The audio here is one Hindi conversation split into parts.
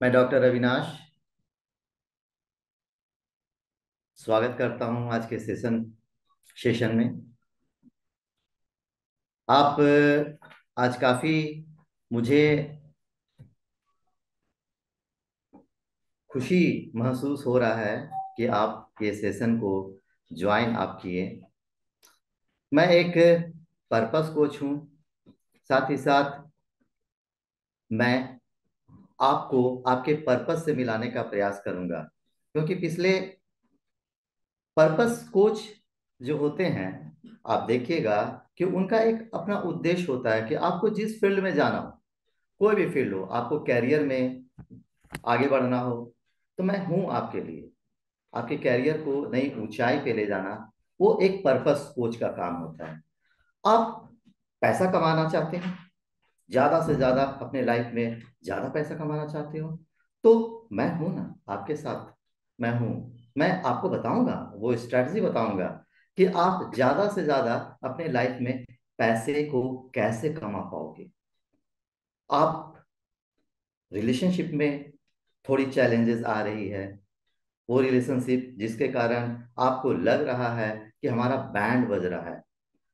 मैं डॉक्टर अविनाश स्वागत करता हूं आज के सेशन में। आप आज काफ़ी मुझे खुशी महसूस हो रहा है कि आप ये सेशन को ज्वाइन आप किए। मैं एक पर्पस कोच हूं, साथ ही साथ मैं आपको आपके पर्पस से मिलाने का प्रयास करूंगा, क्योंकि पिछले पर्पस कोच जो होते हैं, आप देखिएगा कि उनका एक अपना उद्देश्य होता है कि आपको जिस फील्ड में जाना हो, कोई भी फील्ड हो, आपको कैरियर में आगे बढ़ना हो, तो मैं हूं आपके लिए। आपके कैरियर को नई ऊंचाई पे ले जाना, वो एक पर्पस कोच का काम होता है। आप पैसा कमाना चाहते हैं, ज्यादा से ज्यादा अपने लाइफ में ज्यादा पैसा कमाना चाहते हो, तो मैं हूं ना आपके साथ। मैं हूं। मैं आपको बताऊंगा, वो स्ट्रेटजी बताऊंगा कि आप ज्यादा से ज्यादा अपने लाइफ में पैसे को कैसे कमा पाओगे। आप रिलेशनशिप में थोड़ी चैलेंजेस आ रही है, वो रिलेशनशिप जिसके कारण आपको लग रहा है कि हमारा बैंड बज रहा है,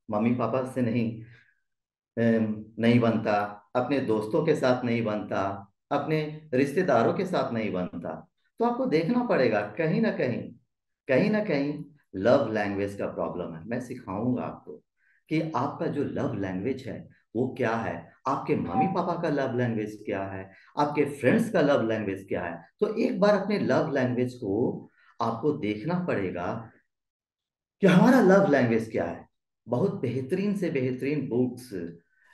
मम्मी पापा से नहीं बनता, अपने दोस्तों के साथ नहीं बनता, अपने रिश्तेदारों के साथ नहीं बनता, तो आपको देखना पड़ेगा कहीं ना कहीं लव लैंग्वेज का प्रॉब्लम है। मैं सिखाऊंगा आपको कि आपका जो लव लैंग्वेज है वो क्या है, आपके मम्मी पापा का लव लैंग्वेज क्या है, आपके फ्रेंड्स का लव लैंग्वेज क्या है। तो एक बार अपने लव लैंग्वेज को आपको देखना पड़ेगा कि हमारा लव लैंग्वेज क्या है। बहुत बेहतरीन से बेहतरीन बुक्स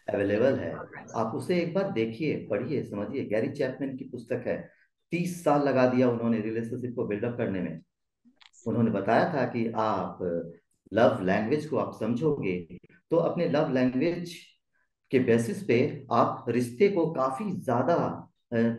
अवेलेबल है, आप उसे एक बार देखिए, पढ़िए, समझिए। गैरी चैपमैन की पुस्तक है। 30 साल लगा दिया उन्होंने रिलेशनशिप को बिल्डअप करने में। उन्होंने बताया था कि आप लव लैंग्वेज को आप समझोगे तो अपने लव लैंग्वेज के बेसिस पे आप रिश्ते को काफी ज्यादा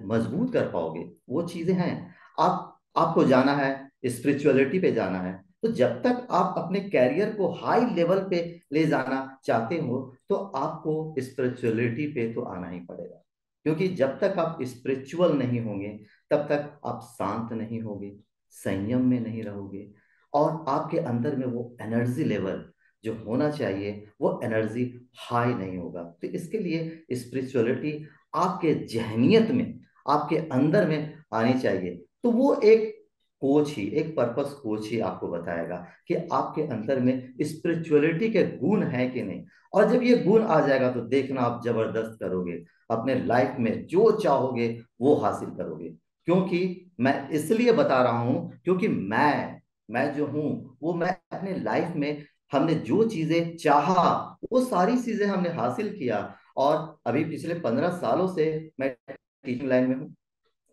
मजबूत कर पाओगे। वो चीजें हैं। आपको जाना है, स्पिरिचुअलिटी पे जाना है, तो जब तक आप अपने कैरियर को हाई लेवल पे ले जाना चाहते हो, तो आपको स्पिरिचुअलिटी पे तो आना ही पड़ेगा। क्योंकि जब तक आप स्पिरिचुअल नहीं होंगे, तब तक आप शांत नहीं होगे, संयम में नहीं रहोगे, और आपके अंदर में वो एनर्जी लेवल जो होना चाहिए, वो एनर्जी हाई नहीं होगा। तो इसके लिए स्पिरिचुअलिटी आपके जहनियत में, आपके अंदर में आनी चाहिए। तो वो एक कोच ही, एक पर्पस कोच ही आपको बताएगा कि आपके अंदर में स्पिरिचुअलिटी के गुण है कि नहीं। और जब ये गुण आ जाएगा तो देखना आप जबरदस्त करोगे, अपने लाइफ में जो चाहोगे वो हासिल करोगे। क्योंकि मैं इसलिए बता रहा हूं क्योंकि मैं जो हूं, वो मैं अपने लाइफ में हमने जो चीजें चाहा वो सारी चीजें हमने हासिल किया। और अभी पिछले 15 सालों से मैं टीचिंग लाइन में हूँ।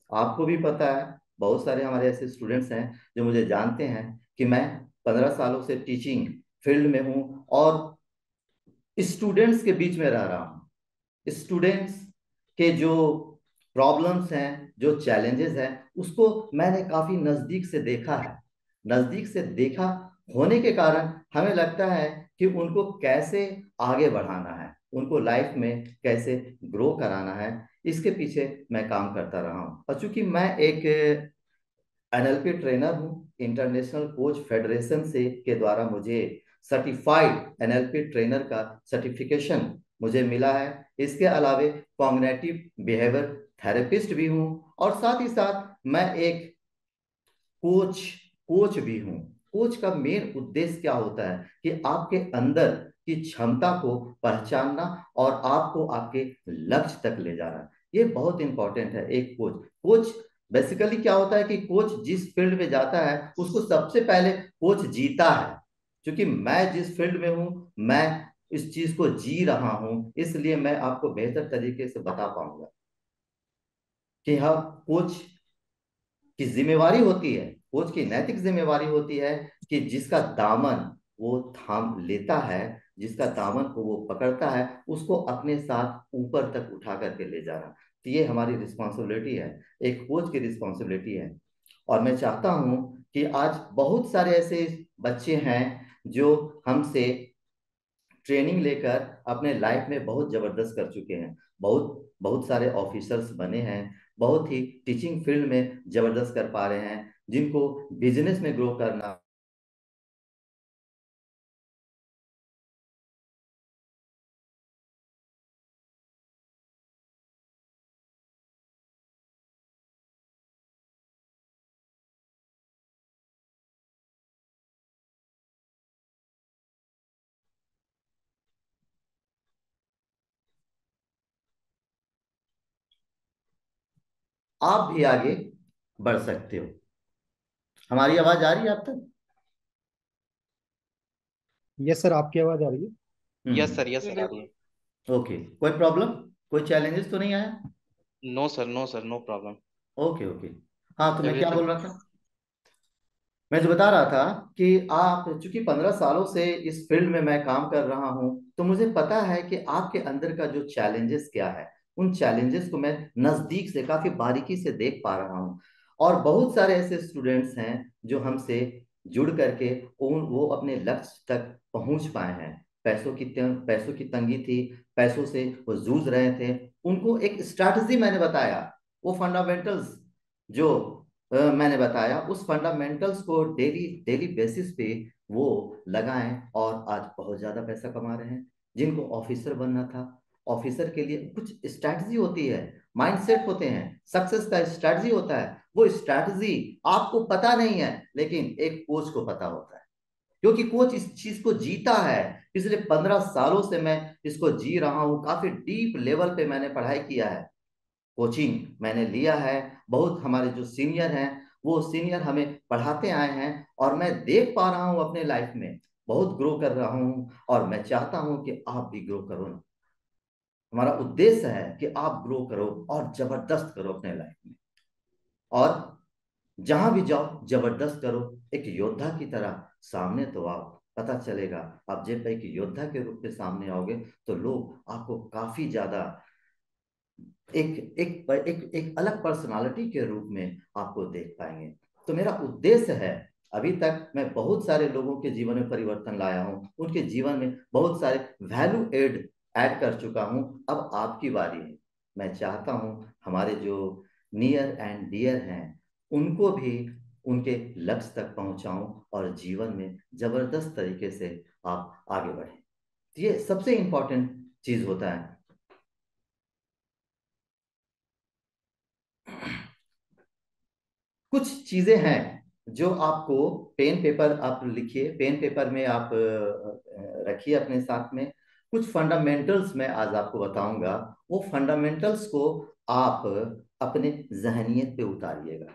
आपको भी पता है, बहुत सारे हमारे ऐसे स्टूडेंट्स हैं जो मुझे जानते हैं कि मैं 15 सालों से टीचिंग फील्ड में हूँ, और स्टूडेंट्स के बीच में रह रहा हूँ। स्टूडेंट्स के जो प्रॉब्लम्स हैं, जो चैलेंजेस हैं, उसको मैंने काफी नजदीक से देखा है। नजदीक से देखा होने के कारण हमें लगता है कि उनको कैसे आगे बढ़ाना है, उनको लाइफ में कैसे ग्रो कराना है, इसके पीछे मैं काम करता रहा हूँ। और चूंकि मैं एक एनएलपी ट्रेनर हूँ, इंटरनेशनल कोच फेडरेशन से के द्वारा मुझे सर्टिफाइड एनएलपी ट्रेनर का सर्टिफिकेशन मुझे मिला है। इसके अलावे कॉग्निटिव बिहेवियर थेरेपिस्ट भी हूँ, और साथ ही साथ मैं एक कोच कोच भी हूँ। कोच का मेन उद्देश्य क्या होता है कि आपके अंदर की क्षमता को पहचानना और आपको आपके लक्ष्य तक ले जाना। ये बहुत इंपॉर्टेंट है। एक कोच कोच बेसिकली क्या होता है कि कोच जिस फील्ड में जाता है उसको सबसे पहले कोच जीता है। क्योंकि मैं जिस फील्ड में हूं, मैं इस चीज को जी रहा हूं, इसलिए मैं आपको बेहतर तरीके से बता पाऊंगा कि हाँ, कोच की जिम्मेवारी होती है, कोच की नैतिक जिम्मेवारी होती है कि जिसका दामन वो थाम लेता है, जिसका दामन को वो पकड़ता है, उसको अपने साथ ऊपर तक उठा करके ले जाना। तो ये हमारी रिस्पॉन्सिबिलिटी है, एक कोच की रिस्पॉन्सिबिलिटी है। और मैं चाहता हूं कि आज बहुत सारे ऐसे बच्चे हैं जो हमसे ट्रेनिंग लेकर अपने लाइफ में बहुत जबरदस्त कर चुके हैं, बहुत बहुत सारे ऑफिसर्स बने हैं, बहुत ही टीचिंग फील्ड में जबरदस्त कर पा रहे हैं, जिनको बिजनेस में ग्रो करना। आप भी आगे बढ़ सकते हो। हमारी आवाज आ रही है आप तक? यस सर, आपकी आवाज आ रही है। यस सर आ रही है। ओके, कोई प्रॉब्लम, कोई चैलेंजेस तो नहीं आया? No sir no problem. Okay okay. हाँ, तो मैं क्या एवरीथिंग। बोल रहा था? मैं जो बता रहा था कि आप चूंकि 15 सालों से इस फील्ड में मैं काम कर रहा हूं, तो मुझे पता है कि आपके अंदर का जो चैलेंजेस क्या है। उन चैलेंजेस को मैं नजदीक से काफी बारीकी से देख पा रहा हूं। और बहुत सारे ऐसे स्टूडेंट्स हैं जो हमसे जुड़ करके उन वो अपने लक्ष्य तक पहुंच पाए हैं। पैसों की तंगी थी, पैसों से वो जूझ रहे थे। उनको एक स्ट्रैटेजी मैंने बताया, वो फंडामेंटल्स जो मैंने बताया, उस फंडामेंटल्स को डेली डेली बेसिस पे वो लगाएं, और आज बहुत ज्यादा पैसा कमा रहे हैं। जिनको ऑफिसर बनना था, ऑफिसर के लिए कुछ स्ट्रैटेजी होती है, माइंडसेट होते हैं, सक्सेस का स्ट्रैटेजी होता है। वो स्ट्रैटेजी आपको पता नहीं है, लेकिन एक कोच को पता होता है, क्योंकि कोच इस चीज को जीता है। पिछले 15 सालों से मैं इसको जी रहा हूं, काफी डीप लेवल पे मैंने पढ़ाई किया है, कोचिंग मैंने लिया है। बहुत हमारे जो सीनियर हैं, वो सीनियर हमें पढ़ाते आए हैं, और मैं देख पा रहा हूँ अपने लाइफ में बहुत ग्रो कर रहा हूँ। और मैं चाहता हूँ कि आप भी ग्रो करो ना। हमारा उद्देश्य है कि आप ग्रो करो और जबरदस्त करो अपने लाइफ में। और जहां भी जाओ जबरदस्त करो, एक योद्धा की तरह सामने तो आओ। पता चलेगा, आप जब एक योद्धा के रूप में सामने आओगे, तो लोग आपको काफी ज्यादा एक अलग पर्सनालिटी के रूप में आपको देख पाएंगे। तो मेरा उद्देश्य है, अभी तक मैं बहुत सारे लोगों के जीवन में परिवर्तन लाया हूं, उनके जीवन में बहुत सारे वैल्यू एड ऐड कर चुका हूं। अब आपकी बारी है। मैं चाहता हूं हमारे जो नियर एंड डियर हैं, उनको भी उनके लक्ष्य तक पहुंचाऊं, और जीवन में जबरदस्त तरीके से आप आगे बढ़ें। ये सबसे इंपॉर्टेंट चीज होता है। कुछ चीजें हैं जो आपको, पेन पेपर आप लिखिए, पेन पेपर में आप रखिए अपने साथ में। कुछ फंडामेंटल्स मैं आज आपको बताऊंगा, वो फंडामेंटल्स को आप अपने जहनियत पे उतारिएगा,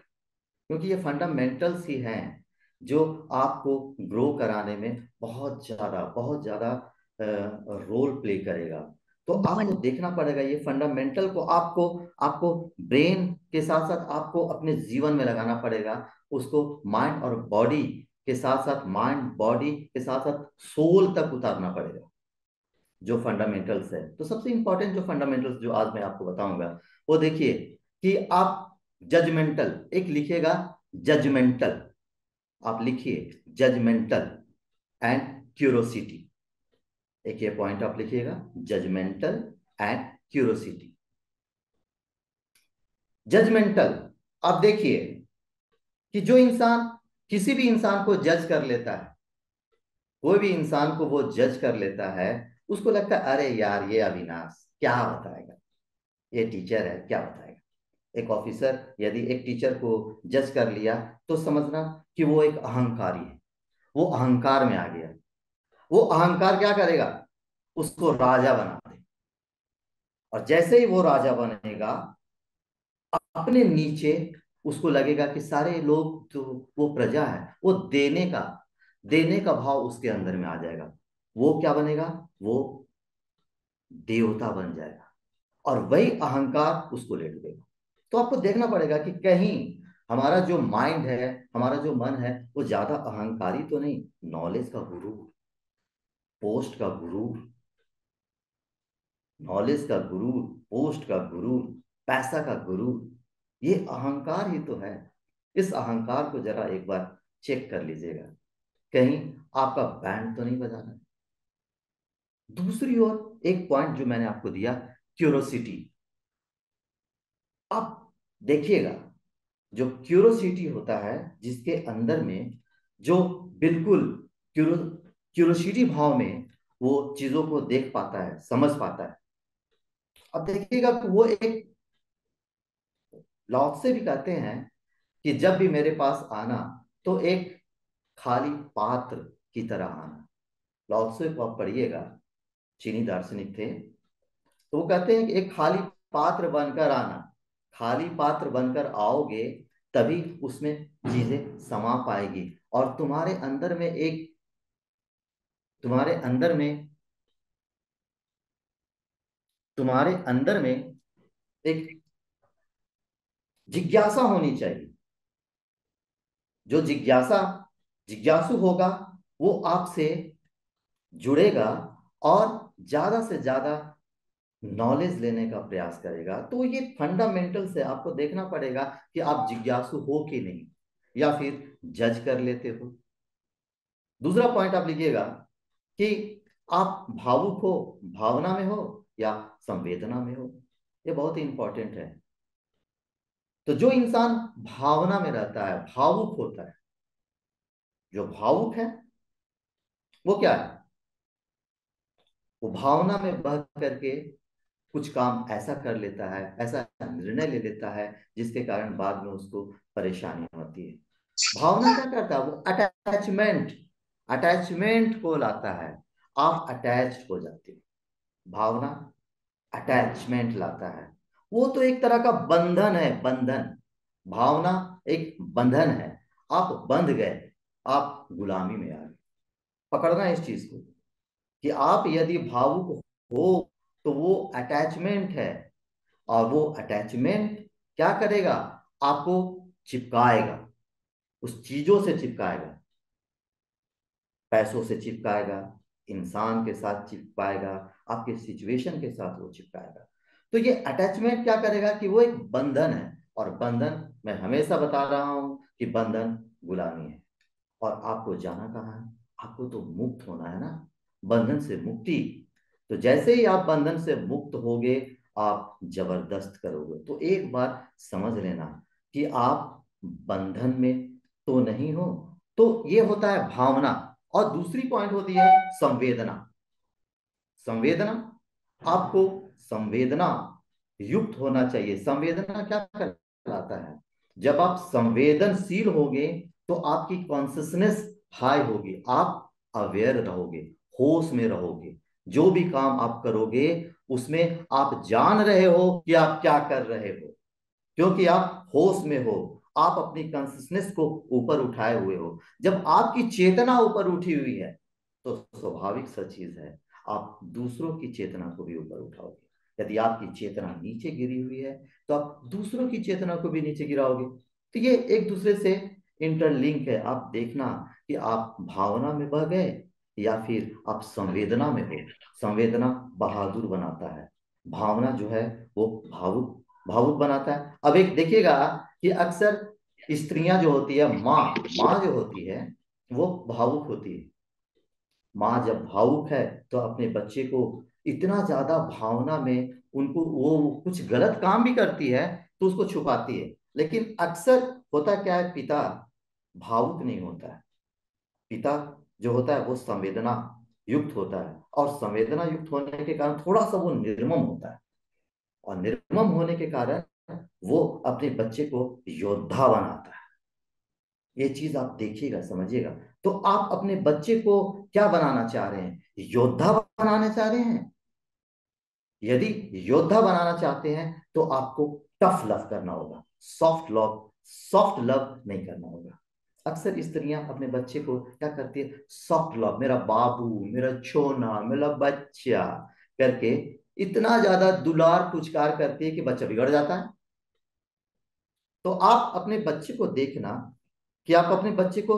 क्योंकि ये फंडामेंटल्स ही हैं जो आपको ग्रो कराने में बहुत ज्यादा रोल प्ले करेगा। तो आपको देखना पड़ेगा ये फंडामेंटल को, आपको आपको ब्रेन के साथ साथ आपको अपने जीवन में लगाना पड़ेगा। उसको माइंड और बॉडी के साथ साथ, माइंड बॉडी के साथ साथ सोल तक उतारना पड़ेगा, जो फंडामेंटल्स है। तो सबसे इंपॉर्टेंट जो फंडामेंटल्स जो आज मैं आपको बताऊंगा, वो देखिए कि आप जजमेंटल, एक लिखिएगा जजमेंटल, आप लिखिए जजमेंटल एंड क्यूरोसिटी। एक ये पॉइंट आप लिखिएगा, जजमेंटल एंड क्यूरोसिटी। जजमेंटल, आप देखिए कि जो इंसान किसी भी इंसान को जज कर लेता है, कोई भी इंसान को वो जज कर लेता है, उसको लगता है अरे यार ये अविनाश क्या बताएगा, ये टीचर है क्या बताएगा। एक ऑफिसर यदि एक टीचर को जज कर लिया, तो समझना कि वो एक अहंकारी है, वो अहंकार में आ गया। वो अहंकार क्या करेगा, उसको राजा बना दे। और जैसे ही वो राजा बनेगा, अपने नीचे उसको लगेगा कि सारे लोग तो, वो प्रजा है, वो देने का भाव उसके अंदर में आ जाएगा। वो क्या बनेगा, वो देवता बन जाएगा, और वही अहंकार उसको ले डूबेगा। तो आपको देखना पड़ेगा कि कहीं हमारा जो माइंड है, हमारा जो मन है, वो ज्यादा अहंकारी तो नहीं। नॉलेज का गुरूर, पोस्ट का गुरूर, नॉलेज का गुरूर, पोस्ट का गुरूर, पैसा का गुरूर, ये अहंकार ही तो है। इस अहंकार को जरा एक बार चेक कर लीजिएगा, कहीं आपका बैंड तो नहीं बजाना है। दूसरी ओर एक पॉइंट जो मैंने आपको दिया, क्यूरोसिटी। आप देखिएगा, जो क्यूरोसिटी होता है, जिसके अंदर में जो बिल्कुल क्यूरो क्यूरोसिटी भाव में वो चीजों को देख पाता है, समझ पाता है। अब देखिएगा कि वो एक लॉट से भी कहते हैं कि जब भी मेरे पास आना तो एक खाली पात्र की तरह आना। लाओत्से को आप पढ़िएगा, चीनी दार्शनिक थे। तो वो कहते हैं कि एक खाली पात्र बनकर आना, खाली पात्र बनकर आओगे तभी उसमें चीजें समा पाएगी। और तुम्हारे अंदर में तुम्हारे अंदर में एक जिज्ञासा होनी चाहिए। जो जिज्ञासु होगा वो आपसे जुड़ेगा और ज्यादा से ज्यादा नॉलेज लेने का प्रयास करेगा। तो ये फंडामेंटल से आपको देखना पड़ेगा कि आप जिज्ञासु हो कि नहीं, या फिर जज कर लेते हो। दूसरा पॉइंट आप लिखिएगा कि आप भावुक हो, भावना में हो या संवेदना में हो। ये बहुत ही इंपॉर्टेंट है। तो जो इंसान भावना में रहता है, भावुक होता है, जो भावुक है वो क्या है? वो भावना में बह करके कुछ काम ऐसा कर लेता है, ऐसा निर्णय ले लेता है जिसके कारण बाद में उसको परेशानी होती है। भावना क्या करता है? वो अटैचमेंट को लाता है। आप अटैच्ड हो जाते हो। भावना अटैचमेंट लाता है। वो तो एक तरह का बंधन है, बंधन। भावना एक बंधन है। आप बंध गए, आप गुलामी में आ गए। पकड़ना इस चीज को कि आप यदि भावुक हो तो वो अटैचमेंट है। और वो अटैचमेंट क्या करेगा? आपको चिपकाएगा, उस चीजों से चिपकाएगा। पैसों से चिपकाएगा, इंसान के साथ चिपकाएगा, आपके सिचुएशन के साथ वो चिपकाएगा। तो ये अटैचमेंट क्या करेगा कि वो एक बंधन है। और बंधन, मैं हमेशा बता रहा हूं कि बंधन गुलामी है। और आपको जाना कहाँ है? आपको तो मुक्त होना है ना, बंधन से मुक्ति। तो जैसे ही आप बंधन से मुक्त होगे, आप जबरदस्त करोगे। तो एक बार समझ लेना कि आप बंधन में तो नहीं हो। तो ये होता है भावना। और दूसरी पॉइंट होती है संवेदना। संवेदना, आपको संवेदना युक्त होना चाहिए। संवेदना क्या कहलाता है? जब आप संवेदनशील होगे तो आपकी कॉन्सियसनेस हाई होगी, आप अवेयर रहोगे, होश में रहोगे। जो भी काम आप करोगे उसमें आप जान रहे हो कि आप क्या कर रहे हो, क्योंकि आप होश में हो। आप अपनी कॉन्सियसनेस को ऊपर उठाए हुए हो। जब आपकी चेतना ऊपर उठी हुई है तो स्वाभाविक सा चीज है, आप दूसरों की चेतना को भी ऊपर उठाओगे। यदि आपकी चेतना नीचे गिरी हुई है तो आप दूसरों की चेतना को भी नीचे गिराओगे। तो ये एक दूसरे से इंटरलिंक है। आप देखना कि आप भावना में बह गए या फिर आप संवेदना में हो। संवेदना बहादुर बनाता है, भावना जो है वो भावुक भावुक बनाता है। अब एक देखिएगा कि अक्सर स्त्रियां जो होती है, माँ माँ जो होती है वो भावुक होती है। माँ जब भावुक है तो अपने बच्चे को इतना ज्यादा भावना में, उनको वो कुछ गलत काम भी करती है तो उसको छुपाती है। लेकिन अक्सर होता क्या है, पिता भावुक नहीं होता है। पिता जो होता है वो संवेदना युक्त होता है। और संवेदना युक्त होने के कारण थोड़ा सा वो निर्मम होता है। और निर्मम होने के कारण वो अपने बच्चे को योद्धा बनाता है। ये चीज आप देखिएगा, समझिएगा। तो आप अपने बच्चे को क्या बनाना चाह रहे हैं? योद्धा बनाना चाह रहे हैं? यदि योद्धा बनाना चाहते हैं तो आपको टफ लव करना होगा, सॉफ्ट लव नहीं करना होगा। अक्सर स्त्रियां अपने बच्चे को क्या करती है? सॉफ्ट लव, मेरा बाबू, मेरा छोना, मेरा बच्चा करके इतना ज्यादा दुलार पुचकार करती है कि बच्चा बिगड़ जाता है। तो आप अपने बच्चे को देखना कि आप अपने बच्चे को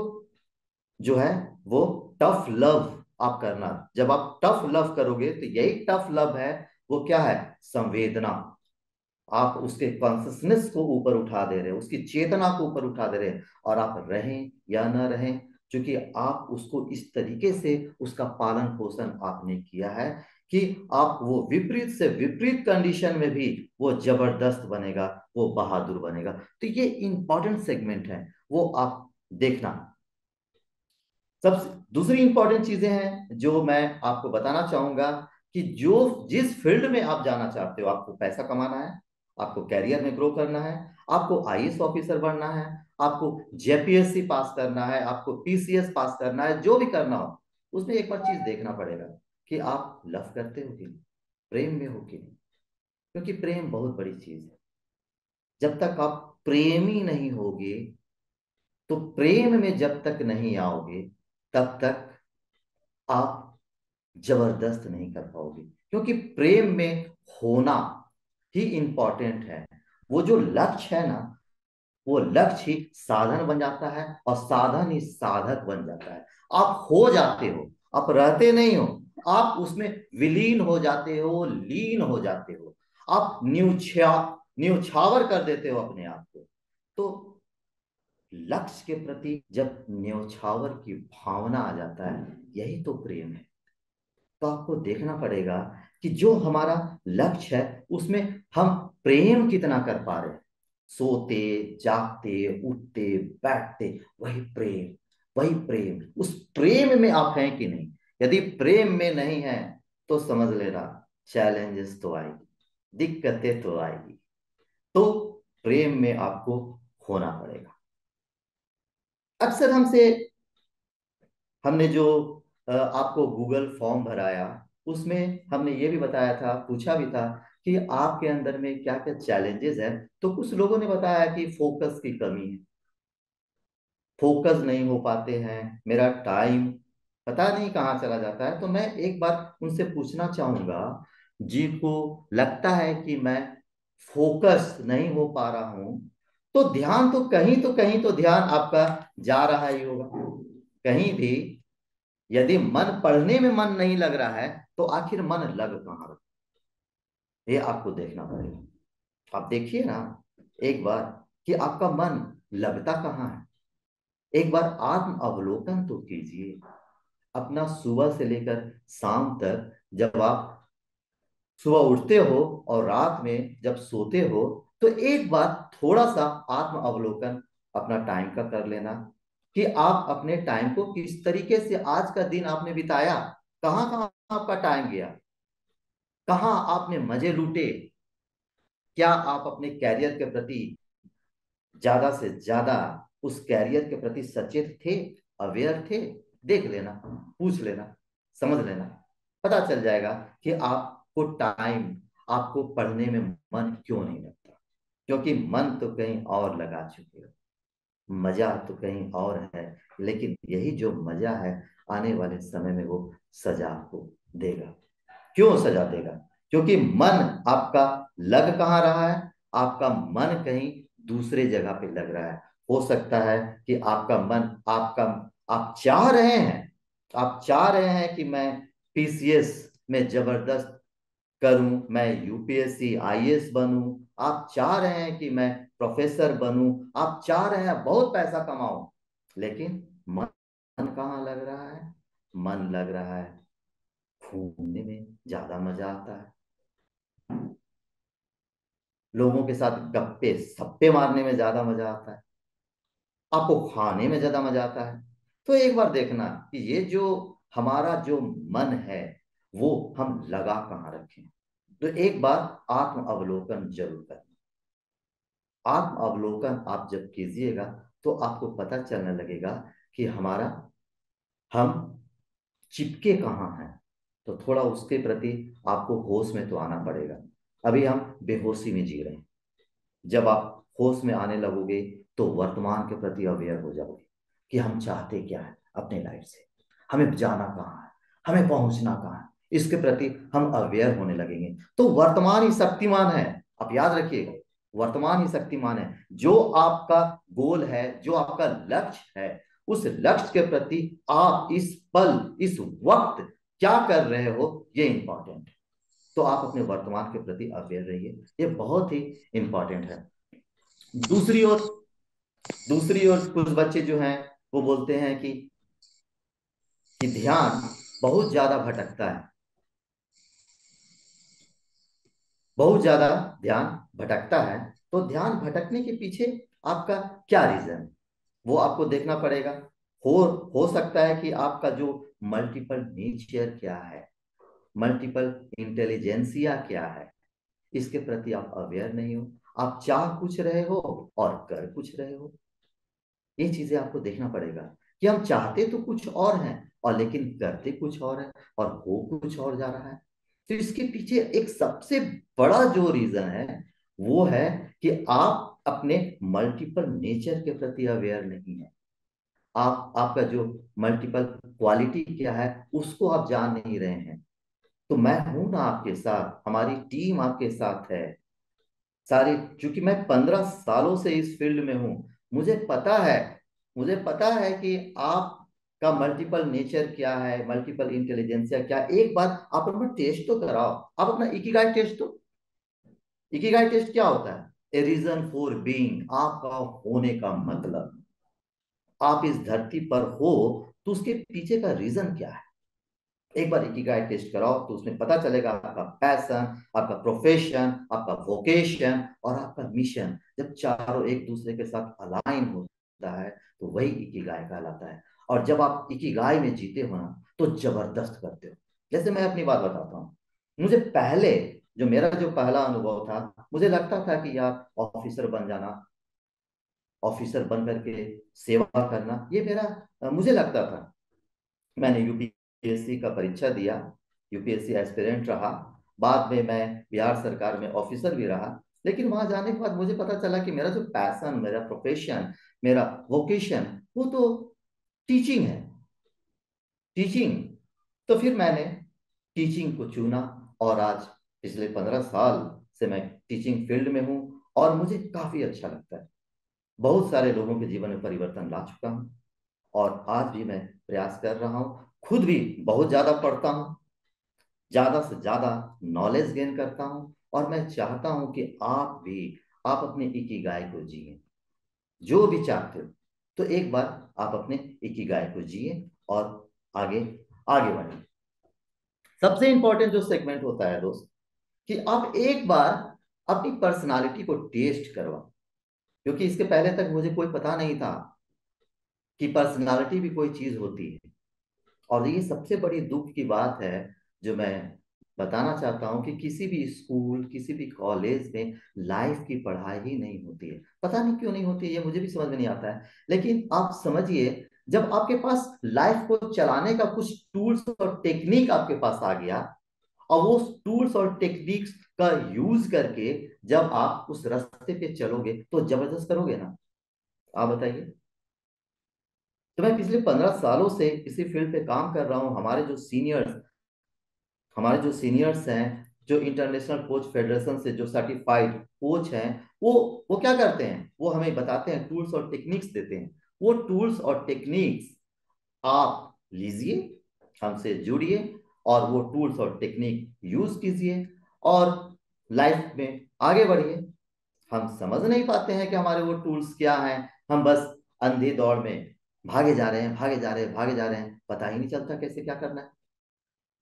जो है वो टफ लव आप करना। जब आप टफ लव करोगे तो यही टफ लव है, वो क्या है? संवेदना। आप उसके कॉन्सियसनेस को ऊपर उठा दे रहे हो, उसकी चेतना को ऊपर उठा दे रहे हैं। और आप रहें या न रहें, क्योंकि आप उसको इस तरीके से उसका पालन पोषण आपने किया है कि आप वो विपरीत से विपरीत कंडीशन में भी वो जबरदस्त बनेगा। वो बहादुर बनेगा। तो ये इंपॉर्टेंट सेगमेंट है, वो आप देखना। सबसे दूसरी इंपॉर्टेंट चीजें हैं जो मैं आपको बताना चाहूंगा कि जो जिस फील्ड में आप जाना चाहते हो, आपको पैसा कमाना है, आपको कैरियर में ग्रो करना है, आपको आईएएस ऑफिसर बनना है, आपको जेपीएससी पास करना है, आपको पीसीएस पास करना है, जो भी करना हो, उसमें एक बार चीज देखना पड़ेगा कि आप लव करते हो कि नहीं, प्रेम में हो कि नहीं। क्योंकि प्रेम बहुत बड़ी चीज है। जब तक आप प्रेमी नहीं होगे, तो प्रेम में जब तक नहीं आओगे, तब तक आप जबरदस्त नहीं कर पाओगे। क्योंकि प्रेम में होना ही इंपॉर्टेंट है। वो जो लक्ष्य है ना, वो लक्ष्य ही साधन बन जाता है और साधन ही साधक बन जाता है। आप हो जाते हो, आप रहते नहीं हो, आप उसमें विलीन हो जाते हो, लीन हो जाते हो। आप न्यौछावर कर देते हो अपने आप को। तो लक्ष्य के प्रति जब न्यौछावर की भावना आ जाता है, यही तो प्रेम है। तो आपको देखना पड़ेगा कि जो हमारा लक्ष्य है उसमें हम प्रेम कितना कर पा रहे हैं। सोते जागते उठते बैठते, वही प्रेम, वही प्रेम, उस प्रेम में आप हैं कि नहीं। यदि प्रेम में नहीं है, तो समझ लेना चैलेंजेस तो आएगी, दिक्कतें तो आएगी। तो प्रेम में आपको होना पड़ेगा। अक्सर हमने जो आपको गूगल फॉर्म भराया, उसमें हमने ये भी बताया था, पूछा भी था कि आपके अंदर में क्या क्या चैलेंजेस हैं। तो कुछ लोगों ने बताया कि फोकस की कमी है, फोकस नहीं हो पाते हैं, मेरा टाइम पता नहीं कहाँ चला जाता है। तो मैं एक बार उनसे पूछना चाहूंगा, जिनको लगता है कि मैं फोकस नहीं हो पा रहा हूं, तो कहीं तो ध्यान आपका जा रहा ही होगा कहीं भी। यदि मन पढ़ने में मन नहीं लग रहा है, तो आखिर मन लग कहाँ रहा है, ये आपको देखना पड़ेगा। आप देखिए ना एक बार कि आपका मन लगता कहाँ है। एक बार आत्म अवलोकन तो कीजिए अपना, सुबह से लेकर शाम तक। जब आप सुबह उठते हो और रात में जब सोते हो, तो एक बार थोड़ा सा आत्म अवलोकन अपना टाइम का कर लेना कि आप अपने टाइम को किस तरीके से आज का दिन आपने बिताया, कहाँ कहाँ आपका टाइम गया, कहाँ आपने मजे लूटे, क्या आप अपने कैरियर के प्रति ज्यादा से ज्यादा उस कैरियर के प्रति सचेत थे, अवेयर थे। देख लेना, पूछ लेना, समझ लेना, पता चल जाएगा कि आपको टाइम, आपको पढ़ने में मन क्यों नहीं लगता। क्योंकि मन तो कहीं और लगा चुके हो, मजा तो कहीं और है। लेकिन यही जो मजा है, आने वाले समय में वो सजा आपको देगा। क्यों सजा देगा? क्योंकि मन आपका लग कहाँ रहा है, आपका मन कहीं दूसरे जगह पे लग रहा है। हो सकता है कि आपका मन, आपका आप चाह रहे हैं, आप चाह रहे हैं कि मैं पीसीएस में जबरदस्त करूं, मैं यूपीएससी आईएएस बनूं, आप चाह रहे हैं कि मैं प्रोफेसर बनूं, आप चाह रहे हैं बहुत पैसा कमाऊं। लेकिन मन मन कहाँ लग रहा है? मन लग रहा है घूमने में, ज्यादा मजा आता है, लोगों के साथ गप्पे सप्पे मारने में ज्यादा मजा आता है, आपको खाने में ज्यादा मजा आता है। तो एक बार देखना कि ये जो हमारा जो मन है, वो हम लगा कहाँ रखें। तो एक बार आत्म अवलोकन जरूर करें। आत्म अवलोकन आप जब कीजिएगा, तो आपको पता चलने लगेगा कि हमारा, हम चिपके कहाँ हैं। तो थोड़ा उसके प्रति आपको होश में तो आना पड़ेगा। अभी हम बेहोशी में जी रहे हैं। जब आप होश में आने लगोगे, तो वर्तमान के प्रति अवेयर हो जाओगे कि हम चाहते क्या है अपने लाइफ से, हमें जाना कहाँ है, हमें पहुंचना कहाँ है, इसके प्रति हम अवेयर होने लगेंगे। तो वर्तमान ही शक्तिमान है। आप याद रखिएगा, वर्तमान ही शक्तिमान है। जो आपका गोल है, जो आपका लक्ष्य है, उस लक्ष्य के प्रति आप इस पल, इस वक्त क्या कर रहे हो, ये इंपॉर्टेंट है। तो आप अपने वर्तमान के प्रति अवेयर रहिए, ये बहुत ही इंपॉर्टेंट है। दूसरी ओर, दूसरी ओर कुछ बच्चे जो हैं, वो बोलते हैं कि ध्यान बहुत ज्यादा भटकता है, बहुत ज्यादा ध्यान भटकता है। तो ध्यान भटकने के पीछे आपका क्या रीजन, वो आपको देखना पड़ेगा। हो हो सकता है कि आपका जो मल्टीपल नेचर क्या है, मल्टीपल इंटेलिजेंसिया क्या है, इसके प्रति आप अवेयर नहीं हो। आप चाह कुछ रहे हो और कर कुछ रहे हो। ये चीजें आपको देखना पड़ेगा कि हम चाहते तो कुछ और हैं और लेकिन करते कुछ और है और हो कुछ और जा रहा है। तो इसके पीछे एक सबसे बड़ा जो रीजन है वो है कि आप अपने मल्टीपल नेचर के प्रति अवेयर नहीं है। आप आपका जो मल्टीपल क्वालिटी क्या है उसको आप जान नहीं रहे हैं। तो मैं हूं ना आपके साथ, हमारी टीम आपके साथ है सारी। क्योंकि मैं 15 सालों से इस फील्ड में हूं, मुझे पता है, मुझे पता है कि आपका मल्टीपल नेचर क्या है, मल्टीपल इंटेलिजेंसिया क्या है। एक बार आप अपना टेस्ट तो कराओ, आप अपना इकिगाई टेस्ट तो। इकिगाई टेस्ट क्या होता है? ए रीजन फॉर बीइंग, आपका होने का मतलब। आप इस धरती पर हो तो उसके पीछे का रीजन क्या है। एक बार इकिगाई टेस्ट कराओ तो उसमें पता चलेगा आपका पैशन, आपका प्रोफेशन, आपका वोकेशन और आपका मिशन जब चारों एक दूसरे के साथ अलाइन होता है तो वही इकिगाई कहलाता है। और जब आप इकिगाई में जीते हो ना तो जबरदस्त करते हो। जैसे मैं अपनी बात बताता हूँ, मुझे पहले जो मेरा जो पहला अनुभव था, मुझे लगता था कि यार ऑफिसर बन जाना, ऑफिसर बन करके सेवा करना, ये मेरा मुझे लगता था। मैंने यूपीएससी का परीक्षा दिया, यूपीएससी एस्पिरेंट रहा, बाद में मैं बिहार सरकार में ऑफिसर भी रहा। लेकिन वहां जाने के बाद मुझे पता चला कि मेरा जो पैशन, मेरा प्रोफेशन, मेरा वोकेशन वो तो टीचिंग है, टीचिंग। तो फिर मैंने टीचिंग को चुना और आज पिछले 15 साल से मैं टीचिंग फील्ड में हूँ और मुझे काफी अच्छा लगता है। बहुत सारे लोगों के जीवन में परिवर्तन ला चुका हूँ और आज भी मैं प्रयास कर रहा हूँ। खुद भी बहुत ज्यादा पढ़ता हूँ, ज्यादा से ज्यादा नॉलेज गेन करता हूँ और मैं चाहता हूँ कि आप भी, आप अपने इकिगाई को जिए जो भी चाहते हो। तो एक बार आप अपने इकिगाई को जिए और आगे आगे बढ़े। सबसे इंपॉर्टेंट जो सेगमेंट होता है दोस्त, कि आप एक बार अपनी पर्सनालिटी को टेस्ट करवाओ। क्योंकि इसके पहले तक मुझे कोई पता नहीं था कि पर्सनालिटी भी कोई चीज होती है। और ये सबसे बड़ी दुख की बात है जो मैं बताना चाहता हूँ कि किसी भी स्कूल, किसी भी कॉलेज में लाइफ की पढ़ाई ही नहीं होती है। पता नहीं क्यों नहीं होती है, ये मुझे भी समझ में नहीं आता है। लेकिन आप समझिए, जब आपके पास लाइफ को चलाने का कुछ टूल्स और टेक्निक आपके पास आ गया और वो टूल्स और टेक्निक्स का यूज करके जब आप उस रास्ते पे चलोगे तो जबरदस्त करोगे ना। आप बताइए। तो मैं पिछले 15 सालों से इसी फील्ड पे काम कर रहा हूँ। हमारे जो सीनियर्स हैं, जो इंटरनेशनल कोच फेडरेशन से जो सर्टिफाइड कोच हैं, वो क्या करते हैं, वो हमें बताते हैं, टूल्स और टेक्निक्स देते हैं। वो टूल्स और टेक्निक्स आप लीजिए, हमसे जुड़िए और वो टूल्स और टेक्निक यूज कीजिए और लाइफ में आगे बढ़िए। हम समझ नहीं पाते हैं कि हमारे वो टूल्स क्या हैं। हम बस अंधी दौड़ में भागे जा रहे हैं, भागे जा रहे हैं, भागे जा रहे हैं, पता ही नहीं चलता कैसे क्या करना है।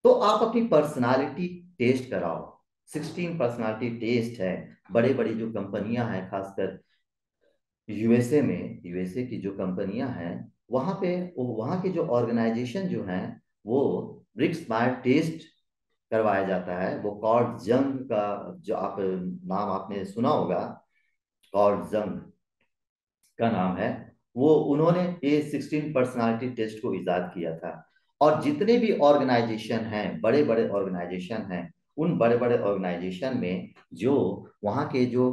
तो आप अपनी पर्सनालिटी टेस्ट कराओ। 16 पर्सनालिटी टेस्ट है। बड़े बड़ी जो कंपनियां हैं, खासकर यूएसए में, यूएसए की जो कंपनियां हैं, वहां पे वहां के जो ऑर्गेनाइजेशन जो हैं, वो ब्रिक्स स्मार्ट टेस्ट करवाया जाता है। वो कॉर्ड जंग का जो आप नाम आपने सुना होगा, कॉर्ड जंग का नाम है। वो उन्होंने ये 16 पर्सनालिटी टेस्ट को इजाद किया था। और जितने भी ऑर्गेनाइजेशन हैं, बड़े बड़े ऑर्गेनाइजेशन हैं, उन बड़े बड़े ऑर्गेनाइजेशन में जो वहाँ के जो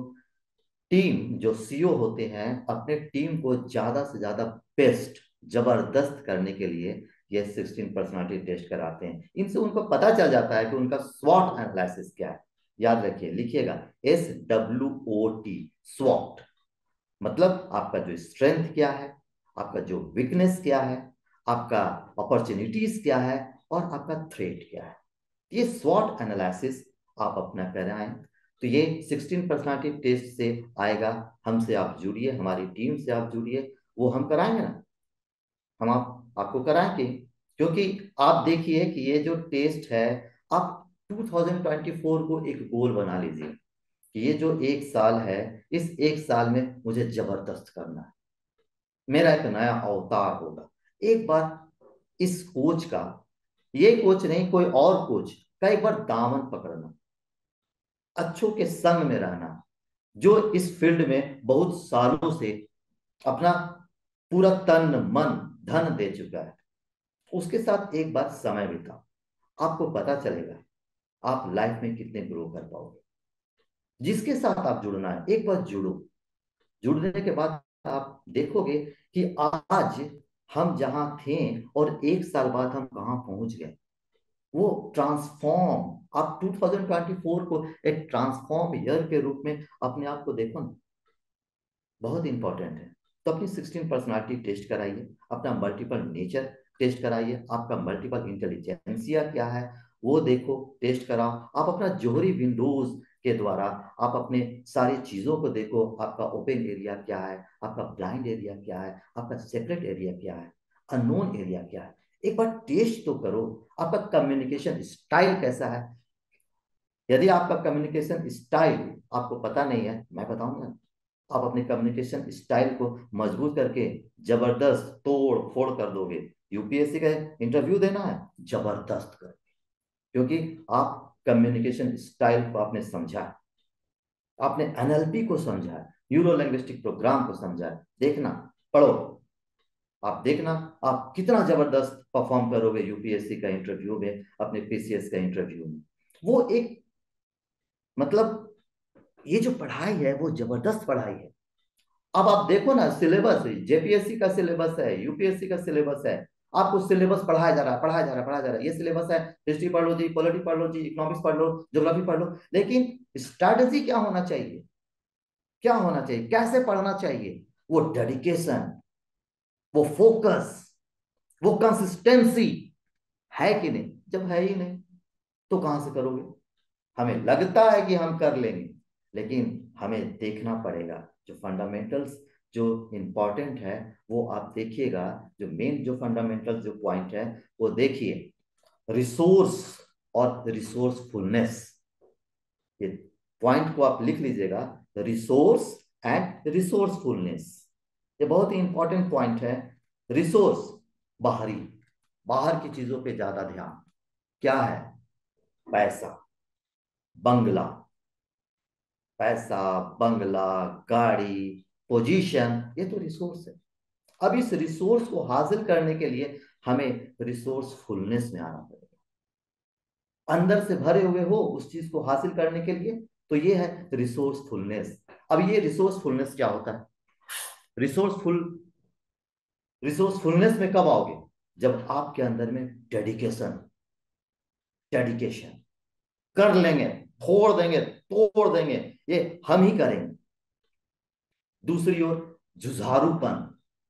टीम, जो सीईओ होते हैं, अपने टीम को ज्यादा से ज्यादा बेस्ट, जबरदस्त करने के लिए ये 16 पर्सनालिटी टेस्ट कराते हैं। इनसे उनको पता चल जाता है कि उनका स्वॉट एनालिसिस क्या है। याद रखिए, लिखिएगा, SWOT, स्वॉट। मतलब आपका जो स्ट्रेंथ क्या है, आपका जो वीकनेस क्या है, आपका अपॉर्चुनिटीज क्या है और आपका थ्रेट क्या है। ये स्वॉट एनालिसिस आप अपना कराएं तो ये 16 पर्सनालिटी टेस्ट से आएगा। हमसे आप जुड़िए, हमारी टीम से आप जुड़िए, वो हम कराएंगे ना। हम आपको कराएंगे। क्योंकि आप देखिए कि ये जो टेस्ट है, आप 2024 को एक गोल बना लीजिए कि ये जो 1 साल है, इस 1 साल में मुझे जबरदस्त करना है, मेरा एक नया अवतार होगा। एक बार इस कोच का, ये कोच नहीं कोई और कोच का, एक बार दामन पकड़ना, अच्छों के संग में रहना, जो इस फील्ड में बहुत सालों से अपना पूरा तन मन धन दे चुका है, उसके साथ एक बार समय बिताओ। आपको पता चलेगा आप लाइफ में कितने ग्रो कर पाओगे। जिसके साथ आप जुड़ना है एक बार जुड़ो। जुड़ने के बाद आप देखोगे कि आज हम जहां थे और 1 साल बाद हम कहां पहुंच गए। वो ट्रांसफॉर्म, आप 2024 को एक ट्रांसफॉर्म ईयर के रूप में अपने आप को देखो ना, बहुत इंपॉर्टेंट है। तो अपनी 16 पर्सनालिटी टेस्ट कराइए, अपना मल्टीपल नेचर टेस्ट कराइए, आपका मल्टीपल इंटेलिजेंसिया क्या है वो देखो, टेस्ट कराओ। आप अपना जोहरी विंडोज के द्वारा आप अपने सारी चीजों को देखो, आपका ओपन एरिया क्या है, आपका ब्लाइंड एरिया क्या है, आपका सेपरेट एरिया क्या है, अननोन एरिया क्या है। एक बार टेस्ट तो करो, आपका कम्युनिकेशन स्टाइल कैसा है। यदि आपका कम्युनिकेशन स्टाइल आपको पता नहीं है, मैं बताऊंगा, आप अपने कम्युनिकेशन स्टाइल को मजबूत करके जबरदस्त तोड़ फोड़ कर दोगे। यूपीएससी का इंटरव्यू देना है, जबरदस्त कर, क्योंकि आप कम्युनिकेशन स्टाइल को आपने समझा है, आपने एनएलपी को समझा है, न्यूरो लैंग्विस्टिक प्रोग्राम को समझा है। देखना, पढ़ो, आप देखना आप कितना जबरदस्त परफॉर्म करोगे यूपीएससी का इंटरव्यू में, अपने पीसीएस का इंटरव्यू में। वो एक, मतलब ये जो पढ़ाई है वो जबरदस्त पढ़ाई है। अब आप देखो ना, सिलेबस जेपीएससी का सिलेबस है, यूपीएससी का सिलेबस है, आपको सिलेबस पढ़ाया जा रहा है, पढ़ाया जा रहा है, पढ़ाया जा रहा है। ये सिलेबस है, हिस्ट्री पढ़ लो जी, पॉलिटी पढ़ लो जी, इकोनॉमिक्स पढ़ लो, ज्योग्राफी पढ़ लो, लेकिन स्ट्रैटेजी क्या होना चाहिए, क्या होना चाहिए, कैसे पढ़ना चाहिए? वो डेडिकेशन, वो फोकस, वो कंसिस्टेंसी है कि नहीं? जब है ही नहीं तो कहां से करोगे? हमें लगता है कि हम कर लेंगे, लेकिन हमें देखना पड़ेगा जो फंडामेंटल्स जो इंपॉर्टेंट है वो आप देखिएगा। जो मेन जो फंडामेंटल जो पॉइंट है वो देखिए, रिसोर्स और रिसोर्सफुलनेस, ये पॉइंट को आप लिख लीजिएगा, रिसोर्स एंड रिसोर्सफुलनेस। ये बहुत ही इंपॉर्टेंट पॉइंट है। रिसोर्स, बाहरी, बाहर की चीजों पे ज्यादा ध्यान, क्या है? पैसा, बंगला, पैसा, बंगला, गाड़ी, पोजीशन, ये तो रिसोर्स है। अब इस रिसोर्स को हासिल करने के लिए हमें रिसोर्सफुलनेस में आना पड़ेगा। अंदर से भरे हुए हो उस चीज को हासिल करने के लिए, तो ये है रिसोर्सफुलनेस। अब ये रिसोर्सफुलनेस क्या होता है? रिसोर्सफुल, रिसोर्सफुलनेस में कब आओगे? जब आपके अंदर में डेडिकेशन, डेडिकेशन, कर लेंगे, फोड़ देंगे, तोड़ देंगे, ये हम ही करेंगे। दूसरी ओर जुझारूपन,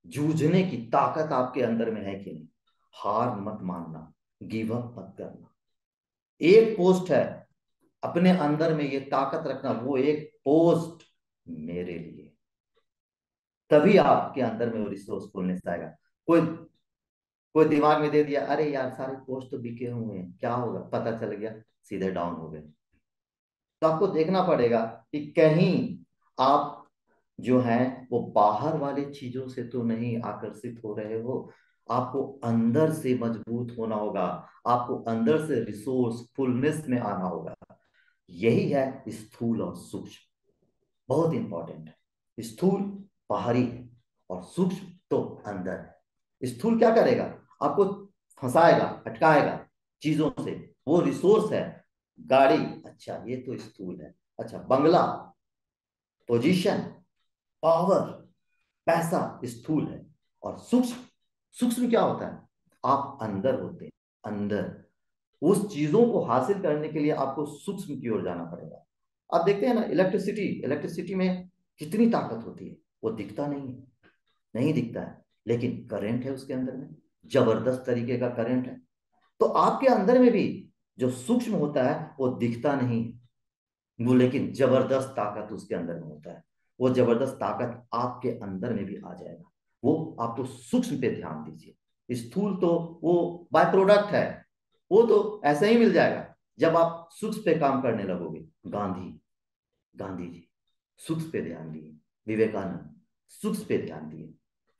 जूझने की ताकत आपके अंदर में है कि नहीं? हार मत मानना, गिव अप मत करना। एक पोस्ट है, अपने अंदर में ये ताकत रखना, वो एक पोस्ट मेरे लिए, तभी आपके अंदर में वो रिसोर्सफुलनेस आएगा। कोई कोई दिमाग में दे दिया, अरे यार सारे पोस्ट तो बिके हुए हैं, क्या होगा, पता चल गया, सीधे डाउन हो गए। तो आपको देखना पड़ेगा कि कहीं आप जो है वो बाहर वाले चीजों से तो नहीं आकर्षित हो रहे हो, आपको अंदर से मजबूत होना होगा, आपको अंदर से रिसोर्सफुलनेस में आना होगा। यही है स्थूल और सूक्ष्म, बहुत इंपॉर्टेंट है। स्थूल बाहरी है और सूक्ष्म तो अंदर है। स्थूल क्या करेगा? आपको फंसाएगा, अटकाएगा चीजों से, वो रिसोर्स है। गाड़ी, अच्छा ये तो स्थूल है। अच्छा, बंगला, पोजीशन, पावर, पैसा स्थूल है। और सूक्ष्म, सूक्ष्म क्या होता है? आप अंदर होते हैं, अंदर उस चीजों को हासिल करने के लिए आपको सूक्ष्म की ओर जाना पड़ेगा। आप देखते हैं ना, इलेक्ट्रिसिटी, इलेक्ट्रिसिटी में कितनी ताकत होती है, वो दिखता नहीं है, नहीं दिखता है, लेकिन करंट है उसके अंदर में, जबरदस्त तरीके का करंट है। तो आपके अंदर में भी जो सूक्ष्म होता है वो दिखता नहीं है, वो लेकिन जबरदस्त ताकत उसके अंदर में होता है। वो जबरदस्त ताकत आपके अंदर में भी आ जाएगा। वो आपको सूक्ष्म पे ध्यान दीजिए, स्थूल तो वो बाय प्रोडक्ट है, वो तो ऐसे ही मिल जाएगा जब आप सूक्ष्म पे काम करने लगोगे। गांधी, गांधी जी सुख पे ध्यान दिए, विवेकानंद सुख पे ध्यान दिए,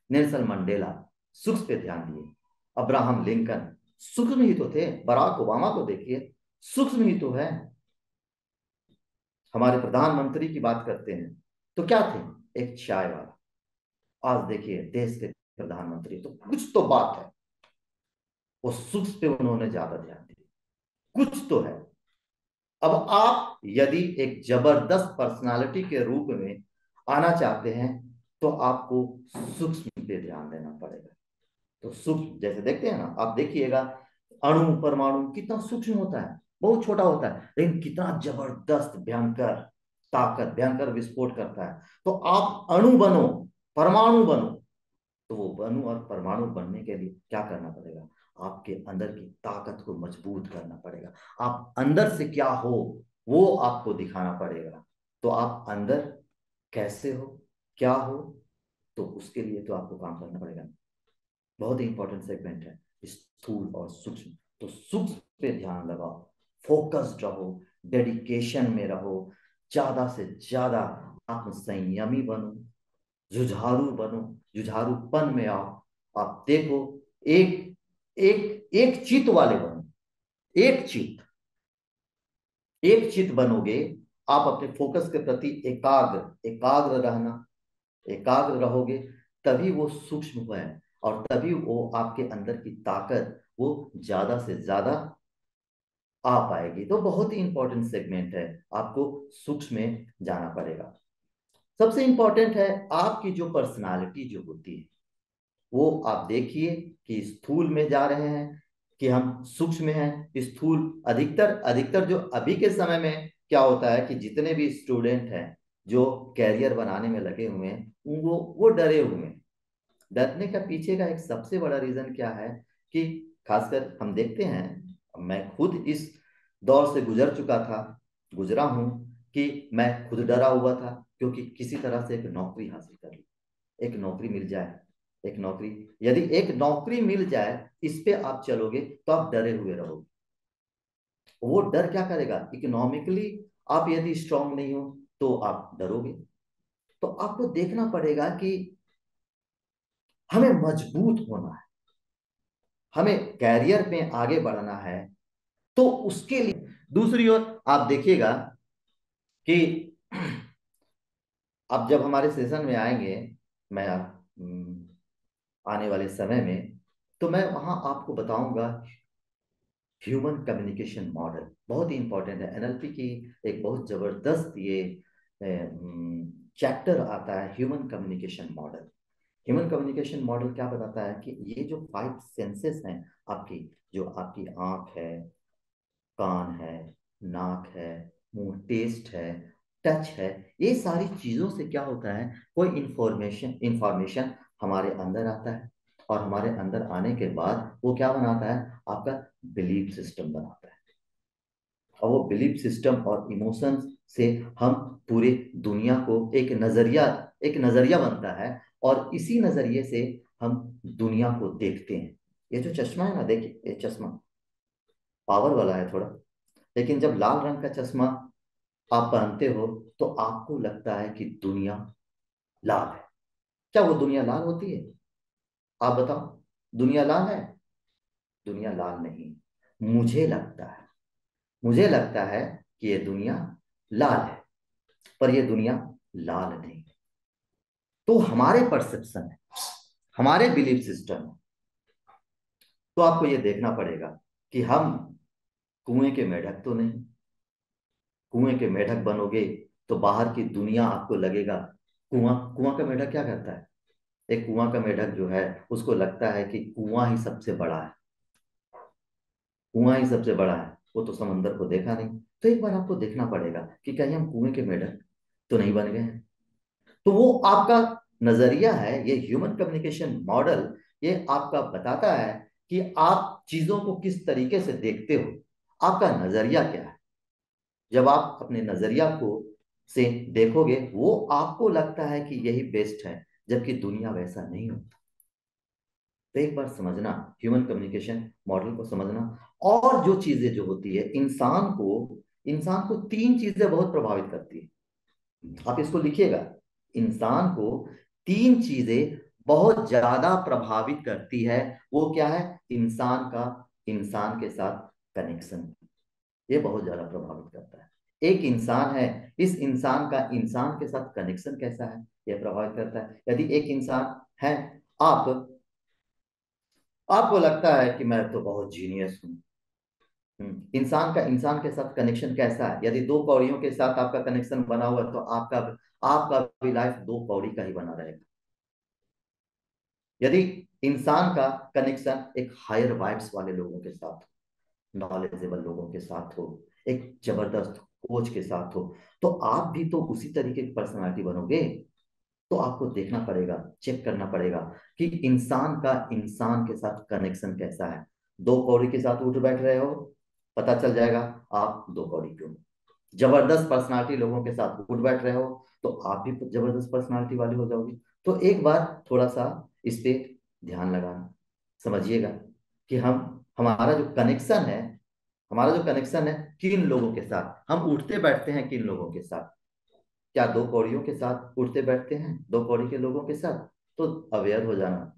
नेल्सन मंडेला सुख पे ध्यान दिए, अब्राहम लिंकन सूक्ष्म ही तो थे। बराक ओबामा को देखिए, सूक्ष्म ही तो है। हमारे प्रधानमंत्री की बात करते हैं तो क्या थे? एक चाय वाला। आज देखिए देश के प्रधानमंत्री, तो कुछ तो बात है, वो सुख पे उन्होंने ज्यादा ध्यान दिया, कुछ तो है। अब आप यदि एक जबरदस्त पर्सनालिटी के रूप में आना चाहते हैं तो आपको सूक्ष्म पे ध्यान देना पड़ेगा। तो सूक्ष्म जैसे देखते हैं ना, आप देखिएगा अणु परमाणु कितना सूक्ष्म होता है, बहुत छोटा होता है, लेकिन कितना जबरदस्त भयंकर ताकत, भयंकर विस्फोट करता है। तो आप अणु बनो, परमाणु बनो। तो वो अणु और परमाणु बनने के लिए क्या करना पड़ेगा? आपके अंदर की ताकत को मजबूत करना पड़ेगा। आप अंदर से क्या हो वो आपको दिखाना पड़ेगा। तो आप अंदर कैसे हो, क्या हो, तो उसके लिए तो आपको काम करना पड़ेगा। बहुत ही इंपॉर्टेंट सेगमेंट है स्थूल और सूक्ष्म। तो सूक्ष्म पे ध्यान लगाओ, फोकस्ड रहो, डेडिकेशन में रहो, ज्यादा से ज्यादा आत्म संयमी बनो, जुझारू बनो, जुझारूपन में आओ। आप देखो, एक एक चित वाले बनो, एक चित, एक चित बनोगे। आप अपने फोकस के प्रति एकाग्र एकाग्र रहना, एकाग्र रहोगे, तभी वो सूक्ष्म है और तभी वो आपके अंदर की ताकत वो ज्यादा से ज्यादा आ पाएगी। तो बहुत ही इंपॉर्टेंट सेगमेंट है, आपको सूक्ष्म में जाना पड़ेगा। सबसे इंपॉर्टेंट है आपकी जो पर्सनालिटी जो होती है, वो आप देखिए कि स्थूल में जा रहे हैं कि हम सूक्ष्म में हैं। स्थूल अधिकतर अधिकतर जो अभी के समय में क्या होता है कि जितने भी स्टूडेंट हैं जो कैरियर बनाने में लगे हुए हैं वो डरे हुए हैं। डरने का पीछे का एक सबसे बड़ा रीजन क्या है कि खासकर हम देखते हैं, मैं खुद इस दौर से गुजर चुका था, गुजरा हूं, कि मैं खुद डरा हुआ था क्योंकि किसी तरह से एक नौकरी हासिल कर ली, एक नौकरी मिल जाए, एक नौकरी, यदि एक नौकरी मिल जाए इस पे आप चलोगे तो आप डरे हुए रहोगे। वो डर क्या करेगा? इकोनॉमिकली आप यदि स्ट्रांग नहीं हो तो आप डरोगे। तो आपको देखना पड़ेगा कि हमें मजबूत होना है, हमें कैरियर में आगे बढ़ना है। तो उसके लिए दूसरी ओर आप देखिएगा कि आप जब हमारे सेशन में आएंगे, मैं आने वाले समय में, तो मैं वहां आपको बताऊंगा ह्यूमन कम्युनिकेशन मॉडल। बहुत ही इंपॉर्टेंट है, एनएलपी की एक बहुत जबरदस्त ये चैप्टर आता है, human communication model. Human communication model क्या बताता है कि ये जो 5 सेंसेस हैं आपकी, जो आपकी आंख है, कान है, नाक है, मुंह, टेस्ट है, टच है, ये सारी चीजों से क्या होता है, कोई इंफॉर्मेशन इंफॉर्मेशन हमारे अंदर आता है और हमारे अंदर आने के बाद वो क्या बनाता है, आपका बिलीफ सिस्टम बनाता है। और वो बिलीफ सिस्टम और इमोशंस से हम पूरे दुनिया को एक नजरिया बनता है और इसी नजरिए से हम दुनिया को देखते हैं। ये जो चश्मा है ना, देखिए ये चश्मा पावर वाला है थोड़ा, लेकिन जब लाल रंग का चश्मा आप पहनते हो तो आपको लगता है कि दुनिया लाल है। क्या वो दुनिया लाल होती है? आप बताओ, दुनिया लाल है? दुनिया लाल नहीं। मुझे लगता है कि ये दुनिया लाल है, पर ये दुनिया लाल नहीं। तो हमारे परसेप्शन है, हमारे बिलीफ सिस्टम है। तो आपको ये देखना पड़ेगा कि हम कुएं के मेढक तो नहीं। कुएं के मेढक बनोगे तो बाहर की दुनिया आपको लगेगा। कुआं कुआं का मेढक क्या करता है? एक कुआं का मेढक जो है उसको लगता है कि कुआं ही सबसे बड़ा है, कुआं ही सबसे बड़ा है, वो तो समंदर को देखा नहीं। तो एक बार आपको देखना पड़ेगा कि कहीं हम कुएं के मेढक तो नहीं बन गए हैं। तो वो आपका नजरिया है, ये ह्यूमन कम्युनिकेशन मॉडल, ये आपका बताता है कि आप चीजों को किस तरीके से देखते हो, आपका नजरिया क्या है। जब आप अपने नजरिया को से देखोगे वो आपको लगता है कि यही बेस्ट है, जबकि दुनिया वैसा नहीं होता। तो एक बार समझना, ह्यूमन कम्युनिकेशन मॉडल को समझना। और जो चीजें जो होती है इंसान को 3 चीजें बहुत प्रभावित करती है। आप इसको लिखिएगा। इंसान को तीन चीजें बहुत ज्यादा प्रभावित करती है। वो क्या है? इंसान के साथ कनेक्शन, ये बहुत ज्यादा प्रभावित करता है। एक इंसान है, इस इंसान का इंसान के साथ कनेक्शन कैसा है, यह प्रभावित करता है। यदि एक इंसान है, आप आपको लगता है कि मैं तो बहुत जीनियस हूँ। इंसान का इंसान के साथ कनेक्शन कैसा है? यदि दो पौड़ियों के साथ आपका कनेक्शन बना हुआ है, तो आपका आपका भी लाइफ दो पौड़ी का ही बना रहेगा। यदि इंसान का कनेक्शन एक हायर वाइब्स वाले लोगों के साथ, नॉलेजेबल लोगों के साथ हो, एक जबरदस्त कोच के साथ हो, तो आप भी तो उसी तरीके की पर्सनालिटी बनोगे। तो आपको देखना पड़ेगा, चेक करना पड़ेगा कि इंसान का इंसान के साथ कनेक्शन कैसा है। दो कौड़ी के साथ उठ बैठ रहे हो, पता चल जाएगा आप दो कौड़ी क्यों। जबरदस्त पर्सनालिटी लोगों के साथ उठ बैठ रहे हो, तो आप भी जबरदस्त पर्सनालिटी वाले हो जाओगे। तो एक बार थोड़ा सा इस पे ध्यान लगाना, समझिएगा कि हमारा जो कनेक्शन है, हमारा जो कनेक्शन है किन लोगों के साथ, हम उठते बैठते हैं किन लोगों के साथ। क्या दो कौड़ियों के साथ उठते बैठते हैं, दो कौड़ी के लोगों के साथ? तो अवेयर हो जाना,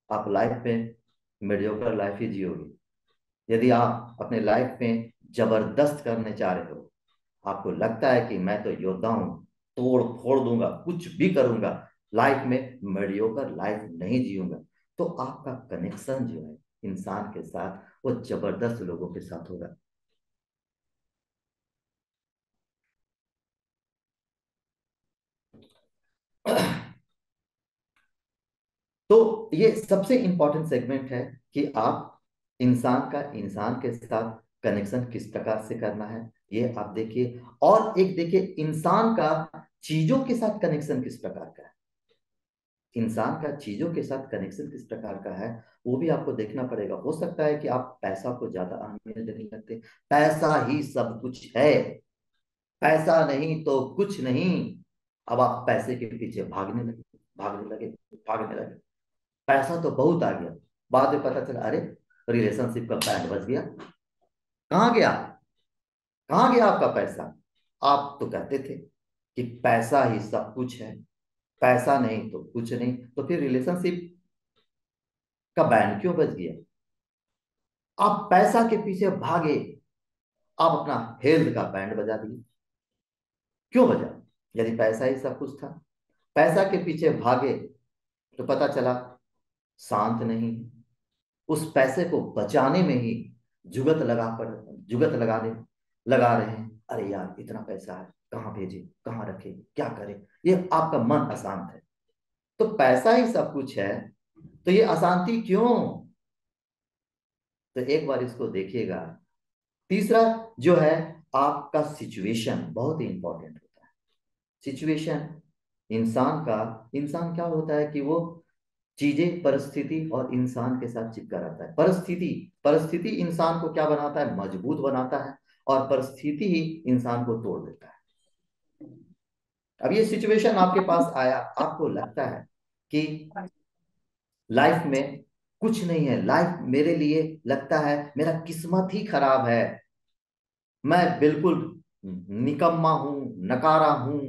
आप लाइफ में मीडियोकर लाइफ ही जियोगे। यदि आप अपने लाइफ में जबरदस्त करने चाह रहे हो, आपको लगता है कि मैं तो योद्धा हूं, तोड़ फोड़ दूंगा, कुछ भी करूंगा, लाइफ में मीडियोकर लाइफ नहीं जीऊंगा, तो आपका कनेक्शन जो है इंसान के साथ, वो जबरदस्त लोगों के साथ होगा। तो ये सबसे इंपॉर्टेंट सेगमेंट है कि आप इंसान का इंसान के साथ कनेक्शन किस प्रकार से करना है, ये आप देखिए। और एक देखिए, इंसान का चीजों के साथ कनेक्शन किस प्रकार का है। इंसान का चीजों के साथ कनेक्शन किस प्रकार का है, वो भी आपको देखना पड़ेगा। हो सकता है कि आप पैसा को ज्यादा अहमियत देने लगते, पैसा ही सब कुछ है, पैसा नहीं तो कुछ नहीं। अब आप पैसे के पीछे भागने लगे, भागने लगे। पैसा तो बहुत आ गया, बाद में पता चला, अरे रिलेशनशिप का बैंड बज गया। कहाँ गया? कहाँ गया आपका पैसा? आप तो कहते थे कि पैसा ही सब कुछ है, पैसा नहीं तो कुछ नहीं, तो फिर रिलेशनशिप का बैंड क्यों बज गया? आप पैसा के पीछे भागे, आप अपना हेल्थ का बैंड बजा दिए। क्यों बजा? यदि पैसा ही सब कुछ था, पैसा के पीछे भागे तो पता चला शांत नहीं, उस पैसे को बचाने में ही जुगत लगा रहे हैं। अरे यार इतना पैसा है, कहाँ भेजे, कहाँ रखे, क्या करे, ये आपका मन अशांत है। तो पैसा ही सब कुछ है, तो ये अशांति क्यों? तो एक बार इसको देखिएगा। तीसरा जो है, आपका सिचुएशन बहुत ही इंपॉर्टेंट होता है। सिचुएशन, इंसान क्या होता है कि वो चीजें, परिस्थिति और इंसान के साथ चिपका रहता है। परिस्थिति इंसान को क्या बनाता है? मजबूत बनाता है। और परिस्थिति ही इंसान को तोड़ देता है। अब ये सिचुएशन आपके पास आया, आपको लगता है कि लाइफ में कुछ नहीं है, लाइफ मेरे लिए लगता है मेरा किस्मत ही खराब है, मैं बिल्कुल निकम्मा हूं, नकारा हूं।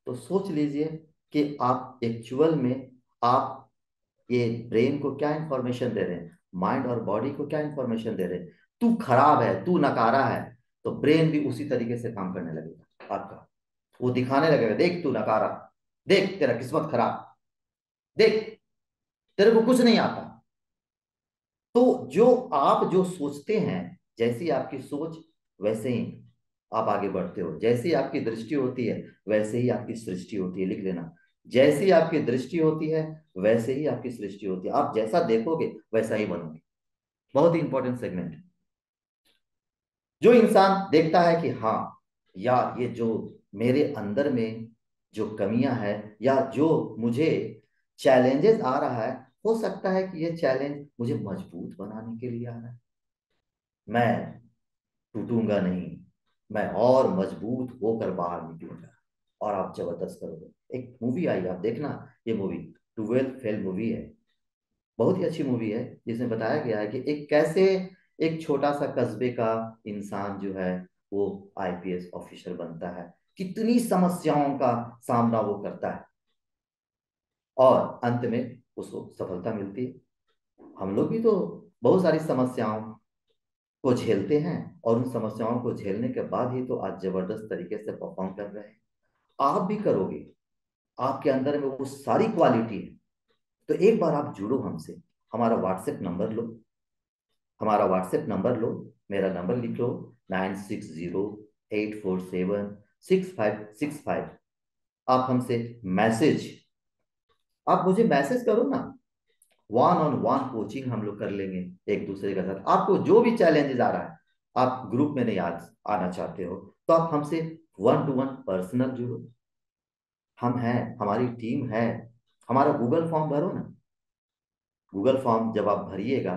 तो सोच लीजिए कि आप एक्चुअल में, आप ये ब्रेन को क्या इंफॉर्मेशन दे रहे हैं, माइंड और बॉडी को क्या इंफॉर्मेशन दे रहे हैं? तू खराब है, तू नकारा है। तो ब्रेन भी उसी तरीके से काम करने लगेगा आपका, वो दिखाने लगेगा, देख तू नकारा, देख तेरा किस्मत खराब, देख तेरे को कुछ नहीं आता। तो जो सोचते हैं, जैसी आपकी सोच वैसे ही आप आगे बढ़ते हो। जैसी आपकी दृष्टि होती है वैसे ही आपकी सृष्टि होती है, लिख लेना। जैसी आपकी दृष्टि होती है वैसे ही आपकी सृष्टि होती है, आप जैसा देखोगे वैसा ही बनोगे। बहुत ही इंपॉर्टेंट सेगमेंट है। जो इंसान देखता है कि हाँ यार, ये जो मेरे अंदर में जो कमियां हैं, या जो मुझे चैलेंजेस आ रहा है, हो सकता है कि ये चैलेंज मुझे मजबूत बनाने के लिए आ रहा है। मैं टूटूंगा नहीं, मैं और मजबूत होकर बाहर निकलूंगा, और आप जबरदस्त करोगे। एक मूवी आई, आप देखना, ये मूवी 12 फेल मूवी है। बहुत ही अच्छी मूवी है, जिसमें बताया गया है कि एक कैसे एक छोटा सा कस्बे का इंसान जो है वो आईपीएस ऑफिसर बनता है। कितनी समस्याओं का सामना वो करता है और अंत में उसको सफलता मिलती है। हम लोग भी तो बहुत सारी समस्याओं को झेलते हैं और उन समस्याओं को झेलने के बाद ही तो आज जबरदस्त तरीके से परफॉर्म कर रहे हैं। आप भी करोगे, आपके अंदर में वो सारी क्वालिटी है। तो एक बार आप जुड़ो हमसे, हमारा व्हाट्सएप नंबर लो, हमारा व्हाट्सएप नंबर लो, मेरा नंबर लिख लो, 9608476565। आप हमसे मैसेज, आप मुझे मैसेज करो ना, वन ऑन वन कोचिंग हम लोग कर लेंगे एक दूसरे के साथ। आपको जो भी चैलेंजेस आ रहा है, आप ग्रुप में नहीं आना चाहते हो, तो आप हमसे वन टू वन पर्सनल जुड़ो। हम हैं, हमारी टीम है। हमारा गूगल फॉर्म भरो ना। गूगल फॉर्म जब आप भरिएगा,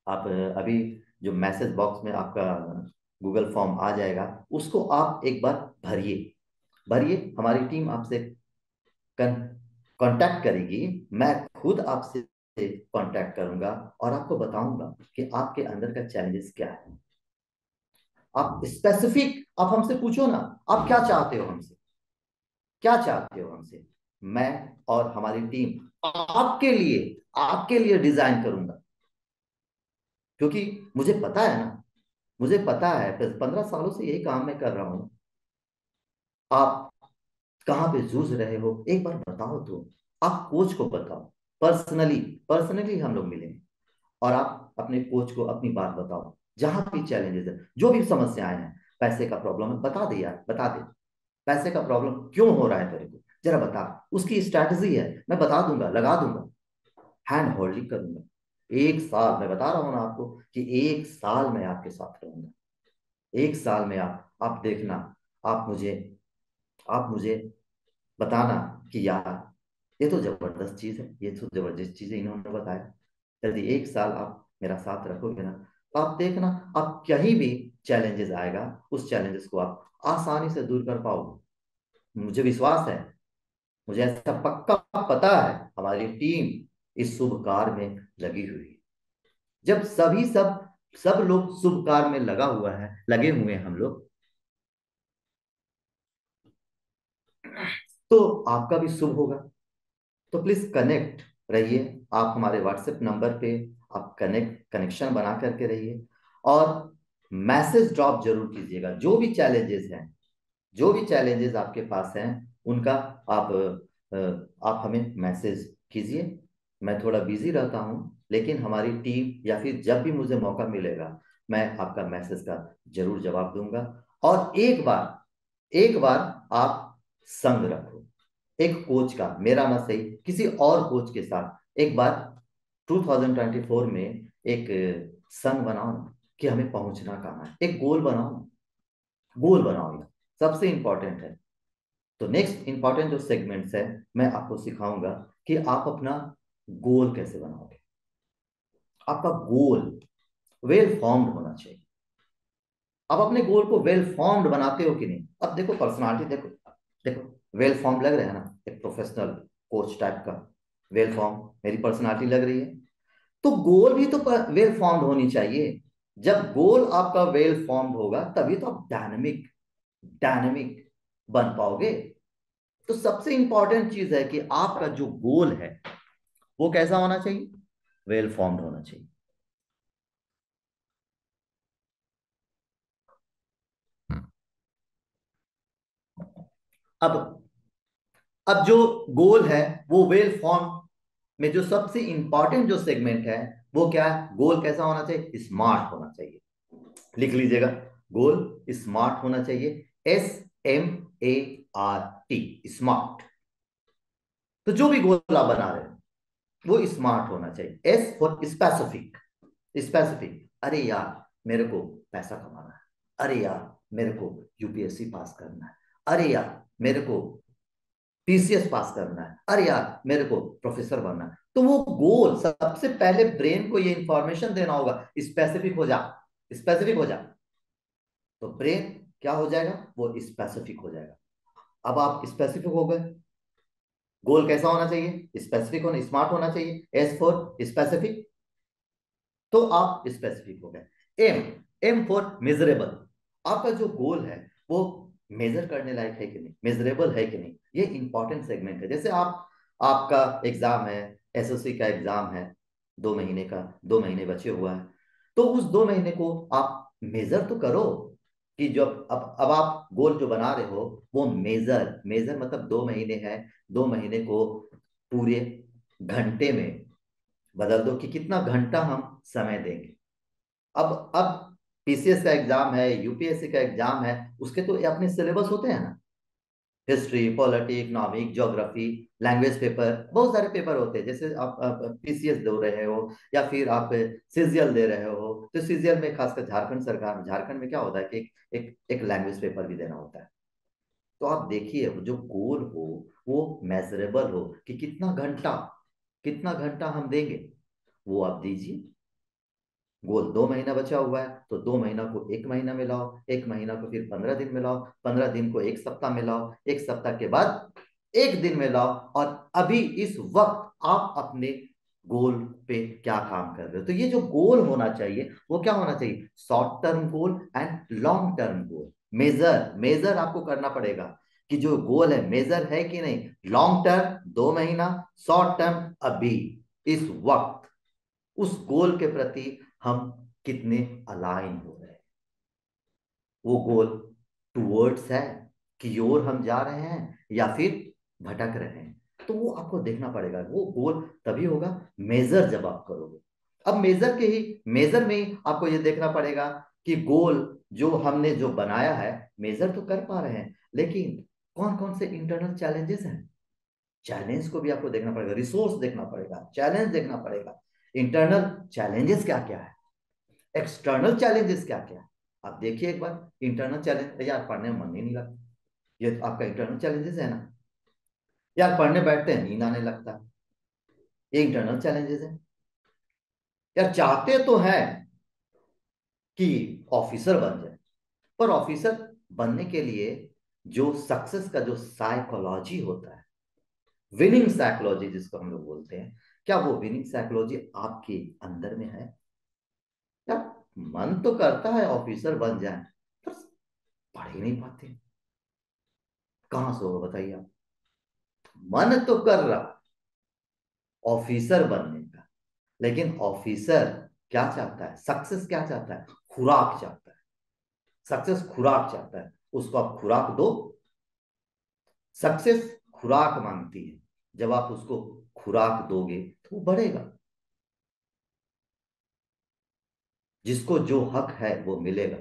आप अभी जो मैसेज बॉक्स में आपका गूगल फॉर्म आ जाएगा, उसको आप एक बार भरिए। भरिए, हमारी टीम आपसे कांटेक्ट करेगी। मैं खुद आपसे कांटेक्ट करूंगा और आपको बताऊंगा कि आपके अंदर का चैलेंजेस क्या है। आप स्पेसिफिक, आप हमसे पूछो ना, आप क्या चाहते हो हमसे, क्या चाहते हो हमसे। मैं और हमारी टीम आपके लिए डिजाइन करूंगा। क्योंकि मुझे पता है ना, मुझे पता है, 15 सालों से यही काम मैं कर रहा हूं। आप कहाँ पे जूझ रहे हो एक बार बताओ तो। आप कोच को बताओ, पर्सनली, पर्सनली हम लोग मिलेंगे और आप अपने कोच को अपनी बात बताओ। जहां भी चैलेंजेस है, जो भी समस्याएं हैं, पैसे का प्रॉब्लम है, बता दे यार, बता दे। पैसे का प्रॉब्लम क्यों हो रहा है तेरे को, जरा बता। उसकी स्ट्रैटेजी है, मैं बता दूंगा, लगा दूंगा, हैंड होल्डिंग करूंगा। एक साल, मैं बता रहा हूं ना आपको कि एक साल मैं आपके साथ रहूंगा। एक साल में आप देखना। आप मुझे आप मुझे बताना कि यार ये तो जबरदस्त चीज है, ये तो जबरदस्त चीज है इन्होंने बताया। यदि एक साल आप मेरा साथ रखोगे ना, तो आप देखना, आप कहीं भी चैलेंजेस आएगा, उस चैलेंजेस को आप आसानी से दूर कर पाओगे। मुझे विश्वास है, मुझे ऐसा पक्का पता है, हमारी टीम इस शुभ कार्य में लगी हुई है। जब सब लोग शुभ कार्य में लगे हुए हैं हम लोग, तो आपका भी शुभ होगा। तो प्लीज कनेक्ट रहिए। आप हमारे व्हाट्सएप नंबर पे आप कनेक्शन बना करके रहिए और मैसेज ड्रॉप जरूर कीजिएगा। जो भी चैलेंजेस हैं, जो भी चैलेंजेस आपके पास हैं, उनका आप आप हमें मैसेज कीजिए। मैं थोड़ा बिजी रहता हूं, लेकिन हमारी टीम या फिर जब भी मुझे मौका मिलेगा, मैं आपका मैसेज का जरूर जवाब दूंगा। और एक बार आप संग रखो, एक कोच का, मेरा ना सही किसी और कोच के साथ एक बार 2024 में एक संग बनाओ ना, कि हमें पहुंचना कहाँ है। एक गोल बनाओ ना, गोल बनाओ, ये सबसे इंपॉर्टेंट है। तो नेक्स्ट इंपॉर्टेंट जो सेगमेंट्स है, मैं आपको सिखाऊंगा कि आप अपना गोल कैसे बनाओगे। आपका गोल वेल फॉर्म्ड होना चाहिए। आप अपने गोल को वेल फॉर्म्ड बनाते हो कि नहीं। अब देखो पर्सनालिटी, देखो देखो, वेल फॉर्म लग रहा है ना, एक प्रोफेशनल कोच टाइप का। वेल फॉर्म मेरी पर्सनालिटी लग रही है, तो गोल भी तो वेल फॉर्म्ड होनी चाहिए। जब गोल आपका वेल फॉर्म्ड होगा, तभी तो आप डायनेमिक डायनेमिक बन पाओगे। तो सबसे इंपॉर्टेंट चीज है कि आपका जो गोल है वो कैसा होना चाहिए, वेल फॉर्म्ड होना चाहिए। अब अब जो गोल है वो वेल फॉर्म में जो सबसे इंपॉर्टेंट जो सेगमेंट है, वो क्या है, गोल कैसा होना चाहिए, स्मार्ट होना चाहिए। लिख लीजिएगा, गोल स्मार्ट होना चाहिए। SMART, smart. तो जो भी गोल आप बना रहे हो वो स्मार्ट होना चाहिए। S for specific, specific. अरे यार मेरे को पैसा कमाना है, अरे यार मेरे को UPSC पास करना है, अरे यार मेरे को PCS पास करना है, अरे यार मेरे को प्रोफेसर बनना है। तो वो गोल, सबसे पहले ब्रेन को ये इंफॉर्मेशन देना होगा, स्पेसिफिक हो जा, स्पेसिफिक हो जा। तो ब्रेन क्या हो जाएगा, वो स्पेसिफिक हो जाएगा। अब आप स्पेसिफिक हो गए। गोल कैसा होना चाहिए, स्पेसिफिक होना, स्मार्ट होना चाहिए। S फॉर स्पेसिफिक, तो आप स्पेसिफिक हो गए। M, M for measurable. आपका जो गोल है वो मेजर करने लायक है कि नहीं, मेजरेबल है कि नहीं, ये इंपॉर्टेंट सेगमेंट है। जैसे आपका एग्जाम है, एसएससी का एग्जाम है, 2 महीने का, 2 महीने बचे हुआ है, तो उस 2 महीने को आप मेजर तो करो कि जो अब आप गोल जो बना रहे हो वो मेजर मेजर मतलब 2 महीने है, 2 महीने को पूरे घंटे में बदल दो कि कितना घंटा हम समय देंगे। अब पीसीएस का एग्जाम है, यूपीएससी का एग्जाम है, उसके तो अपने सिलेबस होते हैं ना, history, polity, economic, geography, language paper, बहुत सारे पेपर होते हैं। जैसे आप पीसीएस दे रहे हो या फिर आप सीजीएल दे रहे हो, तो सीजीएल में खासकर झारखंड सरकार, झारखंड में क्या होता है कि एक लैंग्वेज पेपर भी देना होता है। तो आप देखिए वो जो गोल हो वो मेजरेबल हो कि कितना घंटा हम देंगे, वो आप दीजिए। गोल 2 महीना बचा हुआ है तो 2 महीना को 1 महीना में लाओ, 1 महीना को फिर 15 दिन में लाओ, 15 दिन को 1 सप्ताह में लाओ, 1 सप्ताह के बाद 1 दिन में लाओ। और अभी इस वक्त आप अपने गोल पे क्या काम कर रहे हो। तो ये जो गोल होना चाहिए वो क्या होना चाहिए, short term goal and long term goal. Measure measure आपको करना पड़ेगा कि जो गोल है मेजर है कि नहीं, लॉन्ग टर्म 2 महीना, शॉर्ट टर्म अभी इस वक्त, उस गोल के प्रति हम कितने अलाइन हो रहे हैं। वो गोल टूवर्ड्स है कि ओर हम जा रहे हैं या फिर भटक रहे हैं, तो वो आपको देखना पड़ेगा। वो गोल तभी होगा मेजर जब आप करोगे। अब मेजर में ही आपको ये देखना पड़ेगा कि गोल जो हमने जो बनाया है, मेजर तो कर पा रहे हैं, लेकिन कौन कौन से इंटरनल चैलेंजेस हैं, चैलेंज को भी आपको देखना पड़ेगा, रिसोर्स देखना पड़ेगा, चैलेंज देखना पड़ेगा। इंटरनल चैलेंजेस क्या क्या है, एक्सटर्नल चैलेंजेस क्या क्या है। आप देखिए एक बार, इंटरनल चैलेंज, यार पढ़ने में मन ही नहीं लगता, ये तो आपका इंटरनल चैलेंजेस है ना। यार पढ़ने बैठते हैं नींद आने लगता है, ये इंटरनल चैलेंजेस है। यार चाहते तो हैं कि ऑफिसर बन जाए, पर ऑफिसर बनने के लिए जो सक्सेस का जो साइकोलॉजी होता है, विनिंग साइकोलॉजी जिसको हम लोग बोलते हैं, क्या वो विनिंग साइकोलॉजी आपके अंदर में है। यार मन तो करता है ऑफिसर बन जाए, पर पढ़ ही नहीं पाते, कहां से होगा बताइए आप। मन तो कर रहा ऑफिसर बनने का, लेकिन ऑफिसर क्या चाहता है, सक्सेस क्या चाहता है, खुराक चाहता है। सक्सेस खुराक चाहता है, उसको आप खुराक दो। सक्सेस खुराक मांगती है, जब आप उसको खुराक दोगे तो वो बढ़ेगा। जिसको जो हक है वो मिलेगा,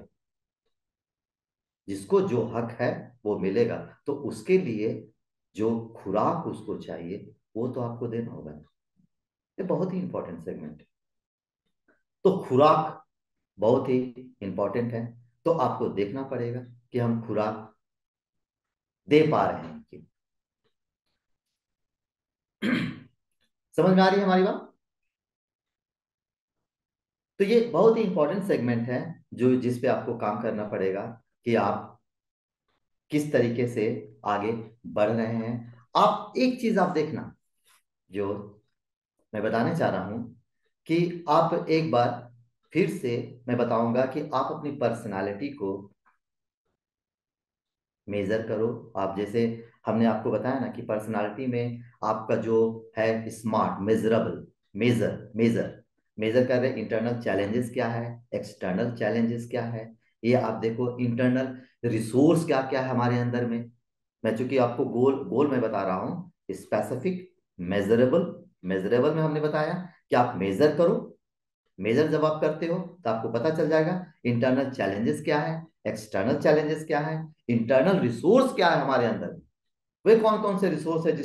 जिसको जो हक है वो मिलेगा, तो उसके लिए जो खुराक उसको चाहिए वो तो आपको देना होगा। ये बहुत ही इंपॉर्टेंट सेगमेंट है। तो खुराक बहुत ही इंपॉर्टेंट है, तो आपको देखना पड़ेगा कि हम खुराक दे पा रहे हैं कि समझ में आ रही है हमारी बात। तो ये बहुत ही इंपॉर्टेंट सेगमेंट है जो जिस पे आपको काम करना पड़ेगा कि आप किस तरीके से आगे बढ़ रहे हैं। आप एक चीज आप देखना, जो मैं बताने चाह रहा हूं कि आप एक बार फिर से मैं बताऊंगा कि आप अपनी पर्सनालिटी को मेजर करो। आप जैसे हमने आपको बताया ना कि पर्सनालिटी में आपका जो है smart, measurable, measure measure measure कर रहे, इंटरनल चैलेंजेस क्या है, एक्सटर्नल चैलेंजेस क्या है। ये आप देखो, इंटरनल रिसोर्स क्या क्या है हमारे अंदर में। मैं चूंकि आपको गोल गोल में बता रहा हूँ, स्पेसिफिक, मेजरेबल। मेजरेबल में हमने बताया कि आप मेजर करो, मेजर जब आप करते हो तो आपको पता चल जाएगा इंटरनल चैलेंजेस क्या है, एक्सटर्नल चैलेंजेस क्या है, इंटरनल रिसोर्स क्या है हमारे अंदर। वे कौन कौन से रिसोर्स है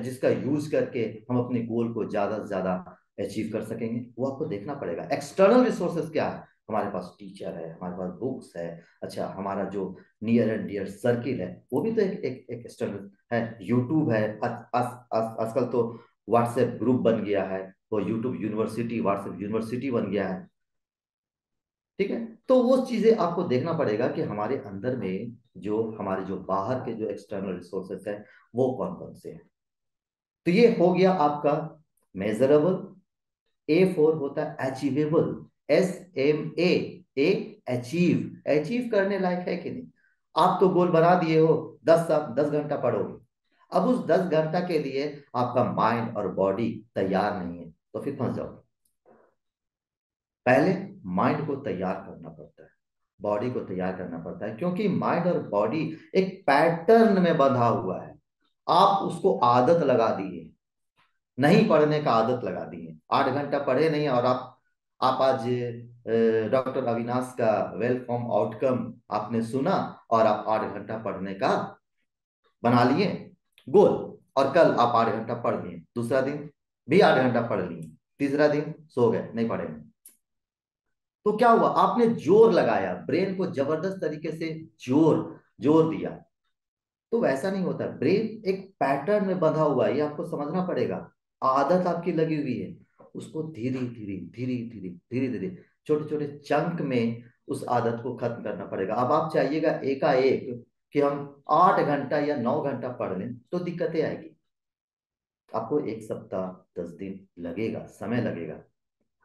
जिसका यूज करके हम अपने गोल को ज्यादा से ज्यादा अचीव कर सकेंगे, वो आपको देखना पड़ेगा। एक्सटर्नल रिसोर्सेज क्या है, हमारे पास टीचर है, हमारे पास बुक्स है, अच्छा हमारा जो नियर एंड डियर सर्किल है वो भी तो एक एक्सटर्नल है। यूट्यूब है, आजकल तो व्हाट्सएप ग्रुप बन गया है, वो यूट्यूब यूनिवर्सिटी, व्हाट्सएप यूनिवर्सिटी बन गया है। ठीक है, तो वो चीजें आपको देखना पड़ेगा कि हमारे अंदर में जो हमारे जो बाहर के जो एक्सटर्नल रिसोर्सेस है वो कौन कौन से हैं। तो ये हो गया आपका मेजरेबल। A4 होता है अचीवेबल, SMA, ए, अचीव, अचीव करने लायक है कि नहीं। आप तो गोल बना दिए हो, 10 घंटा पढ़ोगे। अब उस 10 घंटा के लिए आपका माइंड और बॉडी तैयार नहीं है, तो फिर फंस जाओगे। पहले माइंड को तैयार करना पड़ता है, बॉडी को तैयार करना पड़ता है, क्योंकि माइंड और बॉडी एक पैटर्न में बंधा हुआ है। आप उसको आदत लगा दिए, नहीं पढ़ने का आदत लगा दी है, 8 घंटा पढ़े नहीं, और आप आज डॉक्टर अविनाश का वेल फॉर्म आउटकम आपने सुना, और आप 8 घंटा पढ़ने का बना लिए गोल, और कल आप 8 घंटा पढ़ लिए, दूसरा दिन भी 8 घंटा पढ़ लिए, तीसरा दिन सो गए, नहीं पढ़ेंगे। तो क्या हुआ, आपने जोर लगाया, ब्रेन को जबरदस्त तरीके से जोर जोर दिया। तो वैसा नहीं होता, ब्रेन एक पैटर्न में बंधा हुआ है, ये आपको समझना पड़ेगा। आदत आपकी लगी हुई है, उसको धीरे धीरे धीरे धीरे धीरे धीरे छोटे छोटे चंक में उस आदत को खत्म करना पड़ेगा। अब आप चाहिएगा एकाएक कि हम 8 घंटा या 9 घंटा पढ़ लें, तो दिक्कतें आएगी। आपको 1 सप्ताह 10 दिन लगेगा, समय लगेगा।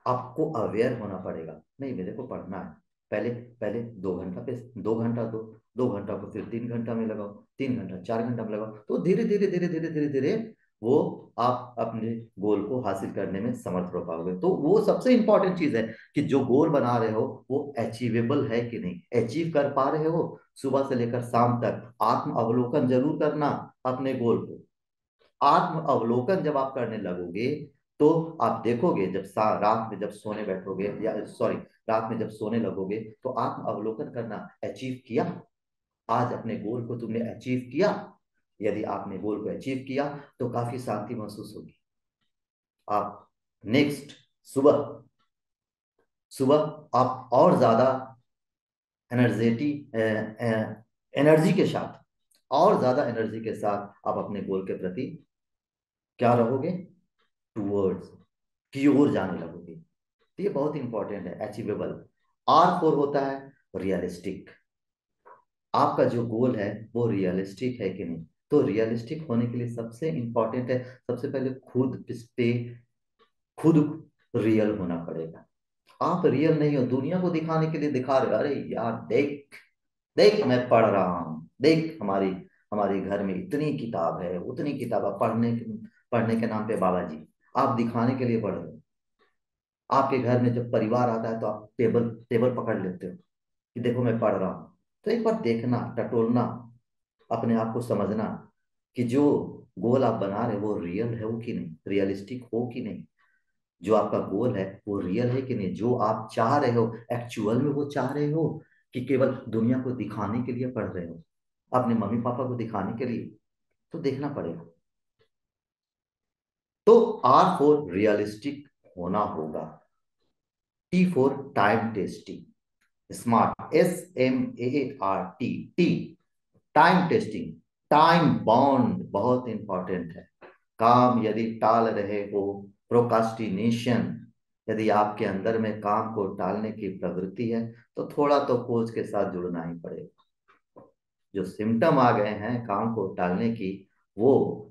आपको अवेयर होना पड़ेगा, नहीं मेरे को पढ़ना है। पहले पहले 2 घंटा पे 2 घंटा दो, 2 घंटा को फिर 3 घंटा में लगाओ, 3 घंटा 4 घंटा में लगाओ, तो धीरे धीरे धीरे धीरे धीरे धीरे वो आप अपने गोल को हासिल करने में समर्थ हो पाओगे। तो वो सबसे इंपॉर्टेंट चीज है कि जो गोल बना रहे हो वो अचीवेबल है कि नहीं, अचीव कर पा रहे हो। सुबह से लेकर शाम तक आत्म अवलोकन जरूर करना अपने गोल को। आत्म अवलोकन जब आप करने लगोगे, तो आप देखोगे जब रात में जब सोने बैठोगे, या सॉरी, रात में जब सोने लगोगे, तो आत्म अवलोकन करना, अचीव किया, आज अपने गोल को तुमने अचीव किया। यदि आपने गोल को अचीव किया तो काफी शांति महसूस होगी। आप नेक्स्ट सुबह सुबह आप और ज्यादा एनर्जेटिक एनर्जी के साथ, और ज्यादा एनर्जी के साथ आप अपने गोल के प्रति क्या रहोगे, टूवर्ड्स, की ओर जाने लगोगे। तो ये बहुत इंपॉर्टेंट है, अचीवेबल। R4 होता है रियलिस्टिक। आपका जो गोल है वो रियलिस्टिक है कि नहीं। तो रियलिस्टिक होने के लिए सबसे इंपॉर्टेंट है, सबसे पहले खुद पे खुद रियल होना पड़ेगा। आप रियल नहीं हो, दुनिया को दिखाने के लिए दिखा रहे हो, अरे यार देख, देख मैं पढ़ रहा हूँ, देख हमारी हमारे घर में इतनी किताब है, उतनी किताब है, पढ़ने के नाम पे बाबा जी आप दिखाने के लिए पढ़ रहे हो। आपके घर में जब परिवार आता है तो आप टेबल टेबल पकड़ लेते हो कि देखो मैं पढ़ रहा हूँ। तो एक बार देखना, टटोलना, अपने आप को समझना कि जो गोल आप बना रहे हो वो रियल है, वो कि नहीं, रियलिस्टिक हो कि नहीं। जो आपका गोल है वो रियल है कि नहीं, जो आप चाह रहे हो एक्चुअल में वो चाह रहे हो, कि केवल दुनिया को दिखाने के लिए पढ़ रहे हो, अपने मम्मी पापा को दिखाने के लिए। तो देखना पड़ेगा। तो R4 रियलिस्टिक होना होगा। T4 time testing, smart, SMART, T, time testing, time bound बहुत इंपॉर्टेंट है। काम यदि टाल रहे हो, प्रोकास्टिनेशन, यदि आपके अंदर में काम को टालने की प्रवृत्ति है, तो थोड़ा तो कोच के साथ जुड़ना ही पड़ेगा। जो सिम्टम आ गए हैं काम को टालने की, वो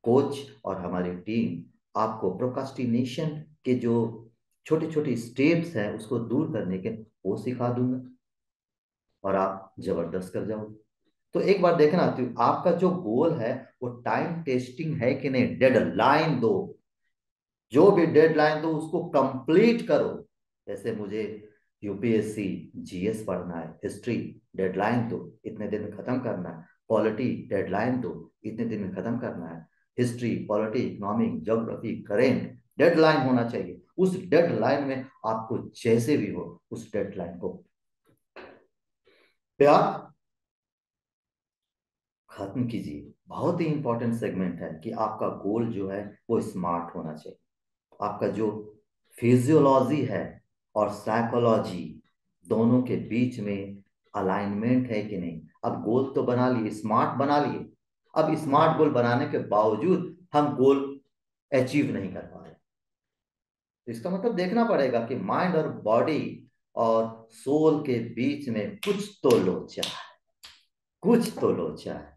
कोच और हमारी टीम आपको प्रोकास्टिनेशन के जो छोटे छोटे स्टेप्स हैं उसको दूर करने के वो सिखा दूंगा, और आप जबरदस्त कर जाओगे। तो एक बार देखना, तो आपका जो गोल है वो टाइम टेस्टिंग है कि नहीं, डेडलाइन दो, जो भी डेडलाइन दो उसको कंप्लीट करो। जैसे मुझे यूपीएससी जीएस पढ़ना है, हिस्ट्री डेडलाइन दो, इतने दिन में खत्म करना है। पॉलिटी डेडलाइन दो, इतने दिन में खत्म करना है। History, polity, economic, geography, current, deadline होना चाहिए। उस डेडलाइन में आपको जैसे भी हो उस डेडलाइन को प्यार खत्म कीजिए। बहुत ही इंपॉर्टेंट सेगमेंट है कि आपका गोल जो है वो स्मार्ट होना चाहिए। आपका जो फिजियोलॉजी है और साइकोलॉजी, दोनों के बीच में अलाइनमेंट है कि नहीं। अब गोल तो बना लिए, स्मार्ट बना लिए, अब स्मार्ट गोल बनाने के बावजूद हम गोल अचीव नहीं कर पा रहे, तो इसका मतलब देखना पड़ेगा कि माइंड और बॉडी और सोल के बीच में कुछ तो लोचा है, कुछ तो लोचा है।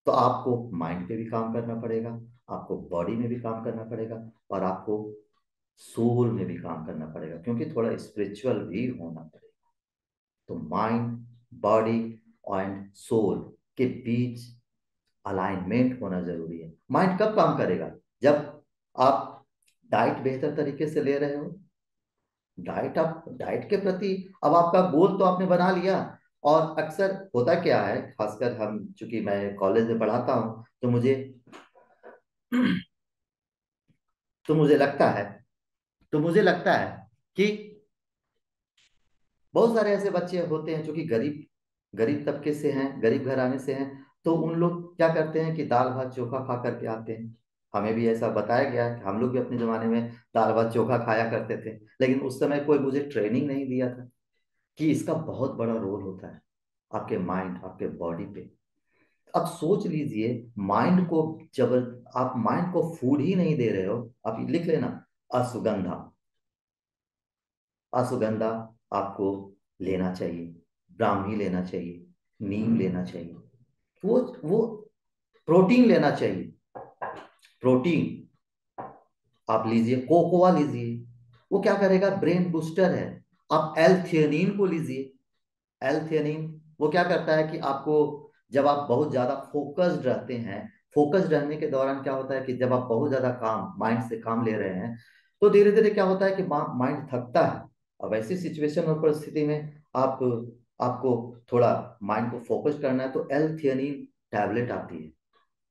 तो आपको माइंड पे भी काम करना पड़ेगा, आपको बॉडी में भी काम करना पड़ेगा, और आपको सोल में भी काम करना पड़ेगा, क्योंकि थोड़ा स्पिरिचुअल भी होना पड़ेगा। तो माइंड, बॉडी एंड सोल के बीच अलाइनमेंट होना जरूरी है। माइंड कब काम करेगा? जब आप डाइट बेहतर तरीके से ले रहे हो। डाइट के प्रति अब आपका गोल तो आपने बना लिया। और अक्सर होता क्या है, खासकर हम, चूंकि मैं कॉलेज में पढ़ाता हूँ, तो मुझे लगता है तो मुझे लगता है कि बहुत सारे ऐसे बच्चे होते हैं जो कि गरीब गरीब तबके से हैं, गरीब घराने से हैं। तो उन लोग क्या करते हैं कि दाल भात चोखा खा करके आते हैं। हमें भी ऐसा बताया गया है कि हम लोग भी अपने जमाने में दाल भात चोखा खाया करते थे, लेकिन उस समय कोई मुझे ट्रेनिंग नहीं दिया था कि इसका बहुत बड़ा रोल होता है आपके माइंड, आपके बॉडी पे। अब सोच लीजिए, माइंड को जब आप माइंड को फूड ही नहीं दे रहे हो, आप ये लिख लेना, अश्वगंधा। अश्वगंधा आपको लेना चाहिए, ब्राह्मी लेना चाहिए, नीम लेना चाहिए, वो प्रोटीन लेना चाहिए। प्रोटीन आप लीजिए, कोकोआ लीजिए, वो क्या करेगा, ब्रेन बूस्टर है। आप एल थियोनीन को लीजिए। एल थियोनीन वो क्या करता है कि आपको, जब आप बहुत ज्यादा फोकस्ड रहते हैं, फोकस्ड रहने के दौरान क्या होता है कि जब आप बहुत ज्यादा काम, माइंड से काम ले रहे हैं, तो धीरे धीरे क्या होता है कि माइंड थकता है। अब ऐसी सिचुएशन और परिस्थिति में आप आपको थोड़ा माइंड को फोकस करना है, तो एल थियोनीन टैबलेट आती है,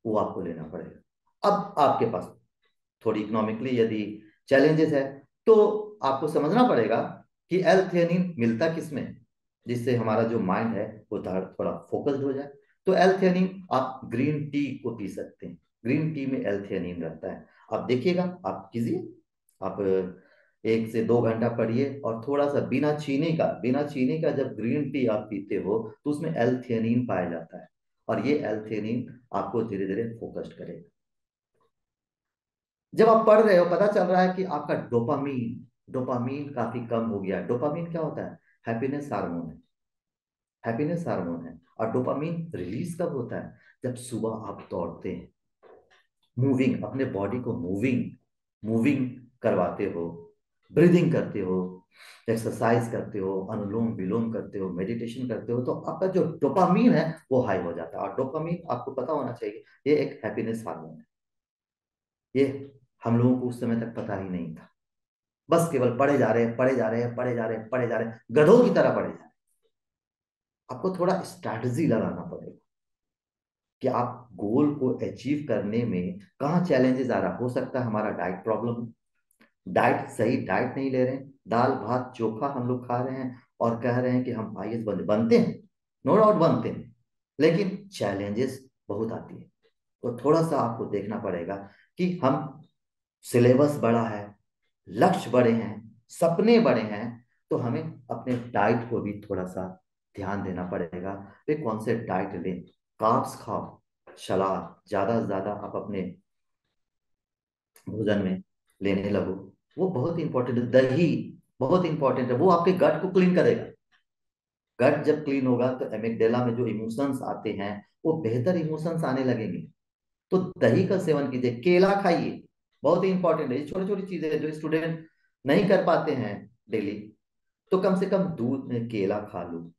वो आपको लेना पड़ेगा। अब आपके पास थोड़ी इकोनॉमिकली यदि चैलेंजेस है, तो आपको समझना पड़ेगा कि एल थियोनीन मिलता किस में, जिससे हमारा जो माइंड है वो थोड़ा फोकस्ड हो जाए। तो एल थियोनीन आप ग्रीन टी को पी सकते हैं। ग्रीन टी में एल थियोनीन रहता है। आप देखिएगा, आप कीजिए, आप 1 से 2 घंटा पढ़िए, और थोड़ा सा बिना चीनी का जब ग्रीन टी आप पीते हो, तो उसमें एल थियोनीन पाया जाता है, और ये एल थियोनीन आपको धीरे धीरे फोकस्ड करेगा। जब आप पढ़ रहे हो, पता चल रहा है कि आपका डोपामीन डोपामीन काफी कम हो गया। डोपामीन क्या होता है? हैप्पीनेस हार्मोन है। हैप्पीनेस हार्मोन है। और डोपामीन रिलीज कब होता है? जब सुबह आप दौड़ते हैं, मूविंग, अपने बॉडी को मूविंग मूविंग करवाते हो, ब्रीदिंग करते हो, एक्सरसाइज करते हो, अनुलोम विलोम करते हो, मेडिटेशन करते हो, तो आपका जो डोपामीन है वो हाई हो जाता है। और डोपामीन आपको पता होना चाहिए, ये एक हैप्पीनेस हार्मोन है। ये हम लोगों को उस समय तक पता ही नहीं था। बस केवल पढ़े जा रहे हैं, पढ़े जा रहे हैं, पढ़े जा रहे हैं, पढ़े जा रहे हैं, गधों की तरह पढ़े जा रहे हैं। आपको थोड़ा स्ट्रैटेजी लगाना पड़ेगा कि आप गोल को अचीव करने में कहाँ चैलेंजेस आ रहा। हो सकता है हमारा डाइट प्रॉब्लम, डाइट सही डाइट नहीं ले रहे हैं, दाल भात चोखा हम लोग खा रहे हैं और कह रहे हैं कि हम आईएएस बनते हैं। नो डाउट बनते हैं, लेकिन चैलेंजेस बहुत आती है। तो थोड़ा सा आपको देखना पड़ेगा कि हम, सिलेबस बड़ा है, लक्ष्य बड़े हैं, सपने बड़े हैं, तो हमें अपने डाइट को भी थोड़ा सा ध्यान देना पड़ेगा। वे कौन से डाइट लें? कार्ब्स खाओ, सलाद ज्यादा से ज्यादा आप अपने भोजन में लेने लगो। वो बहुत इंपॉर्टेंट है। दही बहुत इंपॉर्टेंट है, वो आपके गट को क्लीन करेगा। गट जब क्लीन होगा तो एमिगडाला में जो इमोशंस आते हैं, वो बेहतर इमोशंस आने लगेंगे। तो दही का सेवन कीजिए, केला खाइए, बहुत ही इंपॉर्टेंट है। ये छोटी छोटी चीजें हैं जो स्टूडेंट नहीं कर पाते हैं डेली, तो कम से कम दूध में केला खा लो,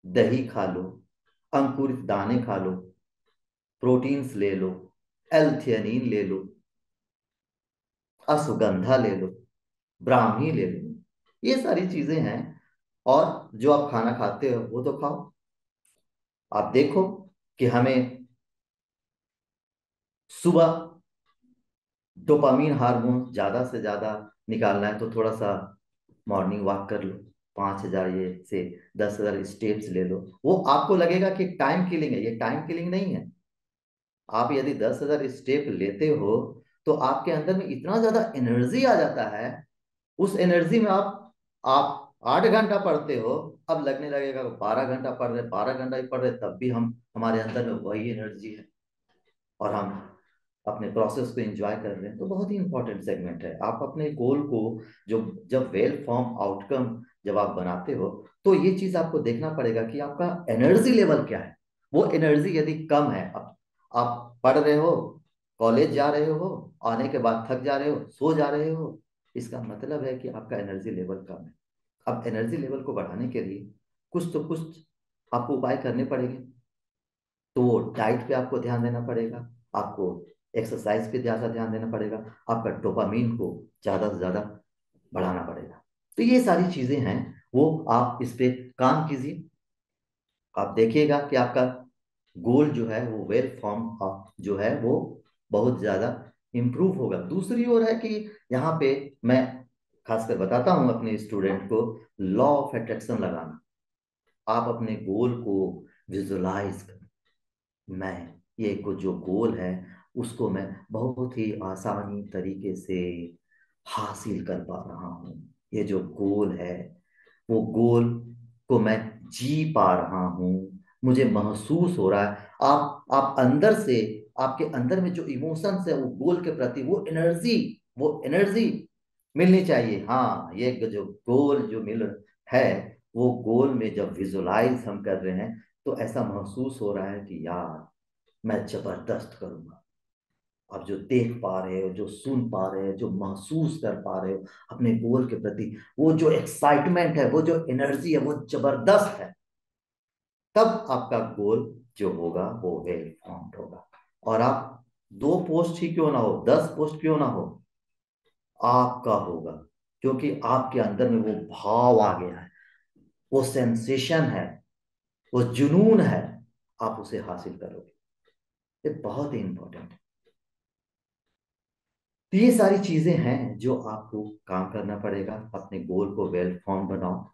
दही खा लो, अंकुरित दाने खा लो, प्रोटीन्स ले लो, एल थियानीन ले लो, अश्वगंधा ले लो, ब्राह्मी ले लो। ये सारी चीजें हैं। और जो आप खाना खाते हो वो तो खाओ। आप देखो कि हमें सुबह डोपामीन हार्मोन ज्यादा से ज्यादा निकालना है, तो थोड़ा सा मॉर्निंग वॉक कर लो। 5,000 ये से 10,000 स्टेप्स ले लो। वो आपको लगेगा कि टाइम किलिंग है, ये टाइम किलिंग नहीं है। आप यदि 10,000 स्टेप लेते हो, तो आपके अंदर में इतना ज्यादा एनर्जी आ जाता है। उस एनर्जी में आप 8 घंटा पढ़ते हो, अब लगने लगेगा 12 घंटा पढ़ रहे, 12 घंटा ही पढ़ रहे, तब भी हम, हमारे अंदर में वही एनर्जी है, और हम अपने प्रोसेस को एंजॉय कर रहे हैं। तो बहुत ही इंपॉर्टेंट सेगमेंट है। आप अपने गोल को, जो जब वेल फॉर्म आउटकम जब आप बनाते हो, तो ये चीज आपको देखना पड़ेगा कि आपका एनर्जी लेवल क्या है। वो एनर्जी यदि कम है, अब आप पढ़ रहे हो, कॉलेज जा रहे हो, आने के बाद थक जा रहे हो, सो जा रहे हो, इसका मतलब है कि आपका एनर्जी लेवल कम है। अब एनर्जी लेवल को बढ़ाने के लिए कुछ तो कुछ आपको उपाय करने पड़ेंगे। तो डाइट पे आपको ध्यान देना पड़ेगा, आपको एक्सरसाइज पे ज्यादा ध्यान देना पड़ेगा, आपका डोपामीन को ज्यादा से ज्यादा बढ़ाना पड़ेगा। तो ये सारी चीजें हैं, वो आप इस पे काम कीजिए। आप देखिएगा कि आपका गोल जो है वो वेल फॉर्म जो है वो बहुत ज्यादा इंप्रूव होगा। दूसरी ओर है कि यहाँ पे मैं खासकर बताता हूँ अपने स्टूडेंट को लॉ ऑफ अट्रैक्शन लगाना। आप अपने गोल को विजुलाइज करें। मैं ये को जो गोल है उसको मैं बहुत ही आसानी तरीके से हासिल कर पा रहा हूँ। ये जो गोल है वो गोल को मैं जी पा रहा हूँ, मुझे महसूस हो रहा है। आप अंदर से, आपके अंदर में जो इमोशंस है वो गोल के प्रति, वो एनर्जी मिलनी चाहिए। हाँ, ये जो गोल जो मिल है, वो गोल में जब विजुलाइज हम कर रहे हैं तो ऐसा महसूस हो रहा है कि यार मैं जबरदस्त करूंगा। आप जो देख पा रहे हो, जो सुन पा रहे हो, जो महसूस कर पा रहे हो अपने गोल के प्रति, वो जो एक्साइटमेंट है, वो जो एनर्जी है, वो जबरदस्त है। तब आपका गोल जो होगा वो वेल फॉर्म्ड होगा। और आप 2 पोस्ट ही क्यों ना हो, 10 पोस्ट क्यों ना हो, आपका होगा। क्योंकि आपके अंदर में वो भाव आ गया है, वो सेंसेशन है, वो जुनून है, आप उसे हासिल करोगे। ये बहुत ही इंपॉर्टेंट है। तो ये सारी चीजें हैं जो आपको काम करना पड़ेगा। अपने गोल को वेल फॉर्म बनाओ,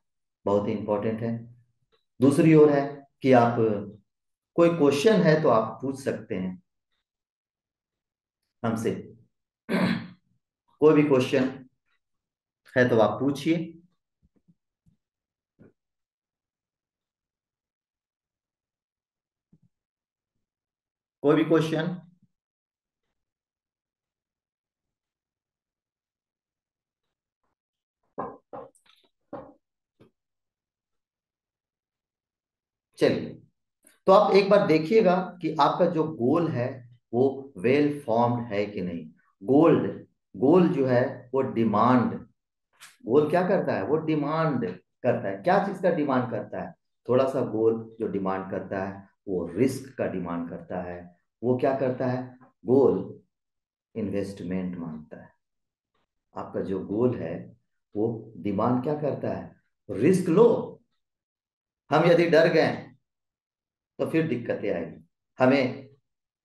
बहुत ही इंपॉर्टेंट है। दूसरी ओर है कि आप, कोई क्वेश्चन है तो आप पूछ सकते हैं हमसे। कोई भी क्वेश्चन है तो आप पूछिए। कोई भी क्वेश्चन। चलिए, तो आप एक बार देखिएगा कि आपका जो गोल है वो वेल फॉर्म्ड है कि नहीं। गोल्ड गोल जो है वो डिमांड, गोल क्या करता है, वो डिमांड करता है। क्या चीज का डिमांड करता है? थोड़ा सा गोल जो डिमांड करता है वो रिस्क का डिमांड करता है। वो क्या करता है? गोल इन्वेस्टमेंट मांगता है। आपका जो गोल है वो डिमांड क्या करता है? रिस्क लो। हम यदि डर गए तो फिर दिक्कतें आएगी। हमें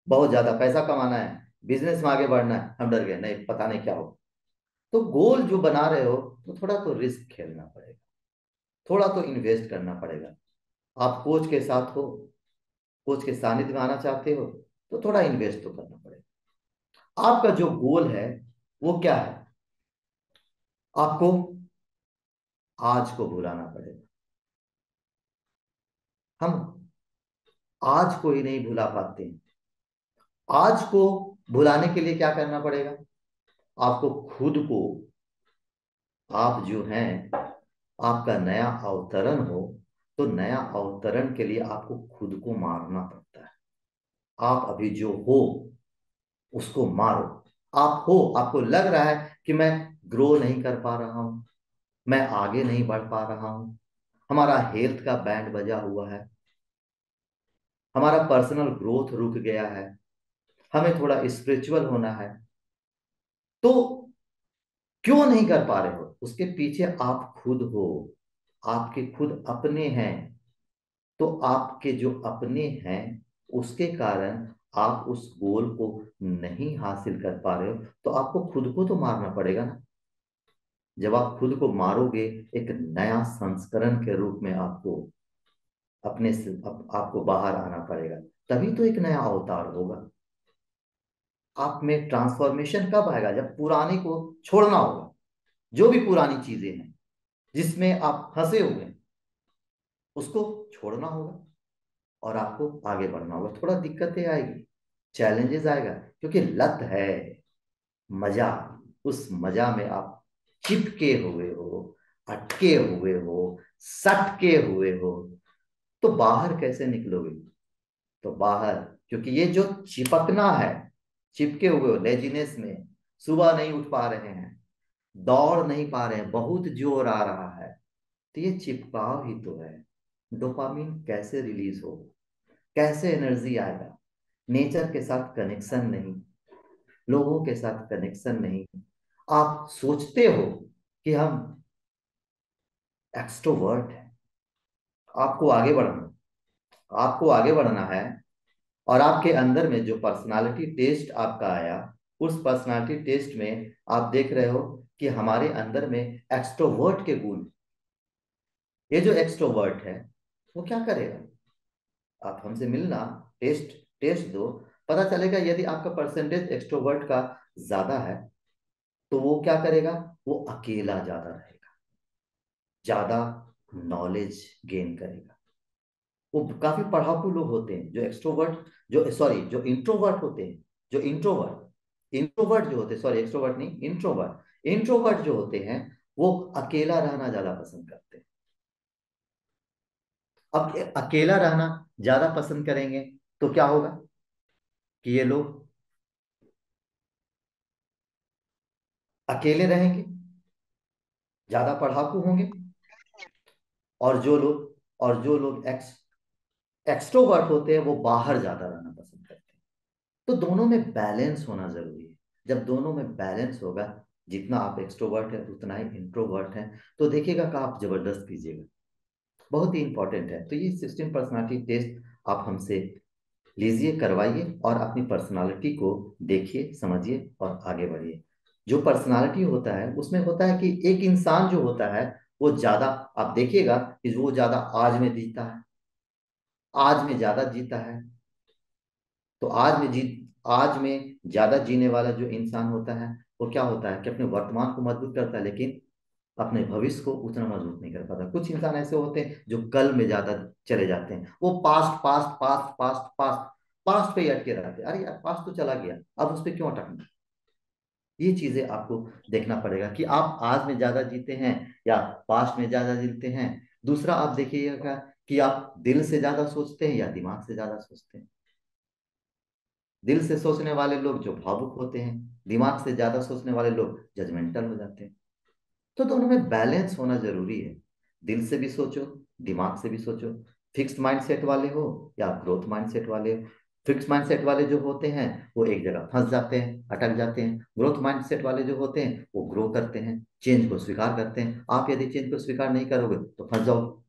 बहुत ज्यादा पैसा कमाना है, बिजनेस में आगे बढ़ना है, हम डर गए, नहीं पता नहीं क्या हो। तो गोल जो बना रहे हो तो थोड़ा तो रिस्क खेलना पड़ेगा, थोड़ा तो इन्वेस्ट करना पड़ेगा। आप कोच के साथ हो, कोच के सानिध्य में आना चाहते हो, तो थोड़ा इन्वेस्ट तो करना पड़ेगा। आपका जो गोल है वो क्या है? आपको आज को भुलाना पड़ेगा। हम आज को ही नहीं भुला पाते हैं। आज को भुलाने के लिए क्या करना पड़ेगा? आपको खुद को, आप जो हैं, आपका नया अवतरण हो, तो नया अवतरण के लिए आपको खुद को मारना पड़ता है। आप अभी जो हो उसको मारो। आप हो, आपको लग रहा है कि मैं ग्रो नहीं कर पा रहा हूं, मैं आगे नहीं बढ़ पा रहा हूं, हमारा हेल्थ का बैंड बजा हुआ है, हमारा पर्सनल ग्रोथ रुक गया है, हमें थोड़ा स्पिरिचुअल होना है। तो क्यों नहीं कर पा रहे हो? उसके पीछे आप खुद हो, आपके खुद अपने हैं। तो आपके जो अपने हैं उसके कारण आप उस गोल को नहीं हासिल कर पा रहे हो, तो आपको खुद को तो मारना पड़ेगा ना। जब आप खुद को मारोगे, एक नया संस्करण के रूप में आपको अपने से आपको बाहर आना पड़ेगा। तभी तो एक नया अवतार होगा। आप में ट्रांसफॉर्मेशन कब आएगा? जब पुराने को छोड़ना होगा। जो भी पुरानी चीजें हैं जिसमें आप फंसे हुए हैं उसको छोड़ना होगा और आपको आगे बढ़ना होगा। थोड़ा दिक्कतें आएगी, चैलेंजेस आएगा, क्योंकि लत है मजा। उस मजा में आप चिपके हुए हो, अटके हुए हो, सटके हुए हो। तो बाहर कैसे निकलोगे? तो बाहर, क्योंकि ये जो चिपकना है, चिपके हुए हो लेजीनेस में, सुबह नहीं उठ पा रहे हैं, दौड़ नहीं पा रहे हैं, बहुत जोर आ रहा है, तो ये चिपकाव ही तो है। डोपामिन कैसे रिलीज हो, कैसे एनर्जी आएगा? नेचर के साथ कनेक्शन नहीं, लोगों के साथ कनेक्शन नहीं। आप सोचते हो कि हम एक्सट्रोवर्ट हैं, आपको आगे बढ़ना, आपको आगे बढ़ना है, और आपके अंदर में जो पर्सनालिटी टेस्ट आपका आया, उस पर्सनालिटी टेस्ट में आप देख रहे हो कि हमारे अंदर में एक्सट्रोवर्ट के गुण। ये जो एक्सट्रोवर्ट है वो क्या करेगा? आप हमसे मिलना, टेस्ट टेस्ट दो, पता चलेगा यदि आपका परसेंटेज एक्सट्रोवर्ट का ज्यादा है तो वो क्या करेगा? वो अकेला ज्यादा रहेगा, ज्यादा नॉलेज गेन करेगा। वो काफी पढ़ाकू लोग होते हैं जो एक्सट्रोवर्ट, जो सॉरी जो इंट्रोवर्ट होते हैं, जो इंट्रोवर्ट इंट्रोवर्ट जो होते हैं, सॉरी एक्सट्रोवर्ट नहीं, इंट्रोवर्ट इंट्रोवर्ट जो होते हैं वो अकेला रहना ज्यादा पसंद करते हैं। अब अकेला रहना ज्यादा पसंद करेंगे तो क्या होगा कि ये लोग अकेले रहेंगे, ज्यादा पढ़ाकू होंगे। और जो लोग एक्सट्रोवर्ट होते हैं वो बाहर ज्यादा रहना पसंद करते हैं। तो दोनों में बैलेंस होना जरूरी है। जब दोनों में बैलेंस होगा, जितना आप एक्सट्रोवर्ट है उतना ही इंट्रोवर्ट है, तो देखिएगा कि आप जबरदस्त कीजिएगा। बहुत ही इंपॉर्टेंट है। तो ये 16 पर्सनालिटी टेस्ट आप हमसे लीजिए, करवाइए, और अपनी पर्सनालिटी को देखिए, समझिए और आगे बढ़िए। जो पर्सनालिटी होता है उसमें होता है कि एक इंसान जो होता है वो ज्यादा, आप देखिएगा कि वो ज्यादा आज में जीता है, आज में ज्यादा जीता है। तो आज में ज्यादा जीने वाला जो इंसान होता है वो क्या होता है कि अपने वर्तमान को मजबूत करता है, लेकिन अपने भविष्य को उतना मजबूत नहीं कर पाता। कुछ इंसान ऐसे होते हैं जो कल में ज्यादा चले जाते हैं, वो past past past past past past पे ही अटके रहते हैं। अरे यार, पास्ट तो चला गया, अब उस पर क्यों अटकना? ये चीजें आपको देखना पड़ेगा कि आप आज में ज्यादा जीते हैं या पास्ट में ज्यादा जीते हैं। दूसरा आप देखिएगा कि आप दिल से ज्यादा सोचते हैं या दिमाग से ज्यादा सोचते हैं। दिल से सोचने वाले लोग जो भावुक होते हैं, दिमाग से ज्यादा सोचने वाले लोग जजमेंटल हो जाते हैं। तो दोनों में बैलेंस होना जरूरी है। दिल से भी सोचो, दिमाग से भी सोचो। फिक्स्ड माइंडसेट वाले हो या ग्रोथ माइंडसेट वाले हो। फिक्स्ड माइंडसेट वाले जो होते हैं वो एक जगह फंस जाते हैं, अटक जाते हैं। ग्रोथ माइंडसेट वाले जो होते हैं वो ग्रो करते हैं, चेंज को स्वीकार करते हैं। आप यदि चेंज को स्वीकार नहीं करोगे तो फंस जाओगे।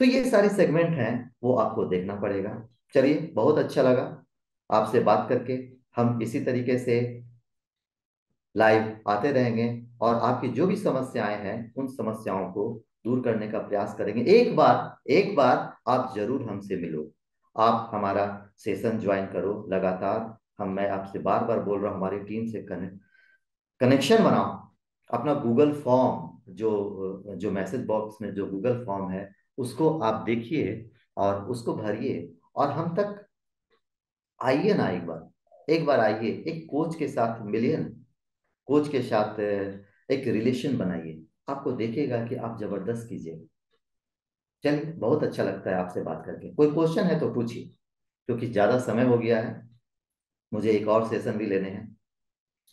तो ये सारे सेगमेंट हैं, वो आपको देखना पड़ेगा। चलिए, बहुत अच्छा लगा आपसे बात करके। हम इसी तरीके से लाइव आते रहेंगे और आपकी जो भी समस्याएं हैं उन समस्याओं को दूर करने का प्रयास करेंगे। एक बार आप जरूर हमसे मिलो, आप हमारा सेशन ज्वाइन करो लगातार। मैं आपसे बार बार बोल रहा हूँ, हमारी टीम से कनेक्शन बनाओ। अपना गूगल फॉर्म, जो जो मैसेज बॉक्स में जो गूगल फॉर्म है उसको आप देखिए और उसको भरिए, और हम तक आइए ना। एक बार आइए, एक कोच के साथ मिलिए ना। कोच के साथ एक रिलेशन बनाइए, आपको देखेगा कि आप जबरदस्त कीजिए। चलिए, बहुत अच्छा लगता है आपसे बात करके। कोई क्वेश्चन है तो पूछिए, क्योंकि ज्यादा समय हो गया है, मुझे एक और सेशन भी लेने हैं।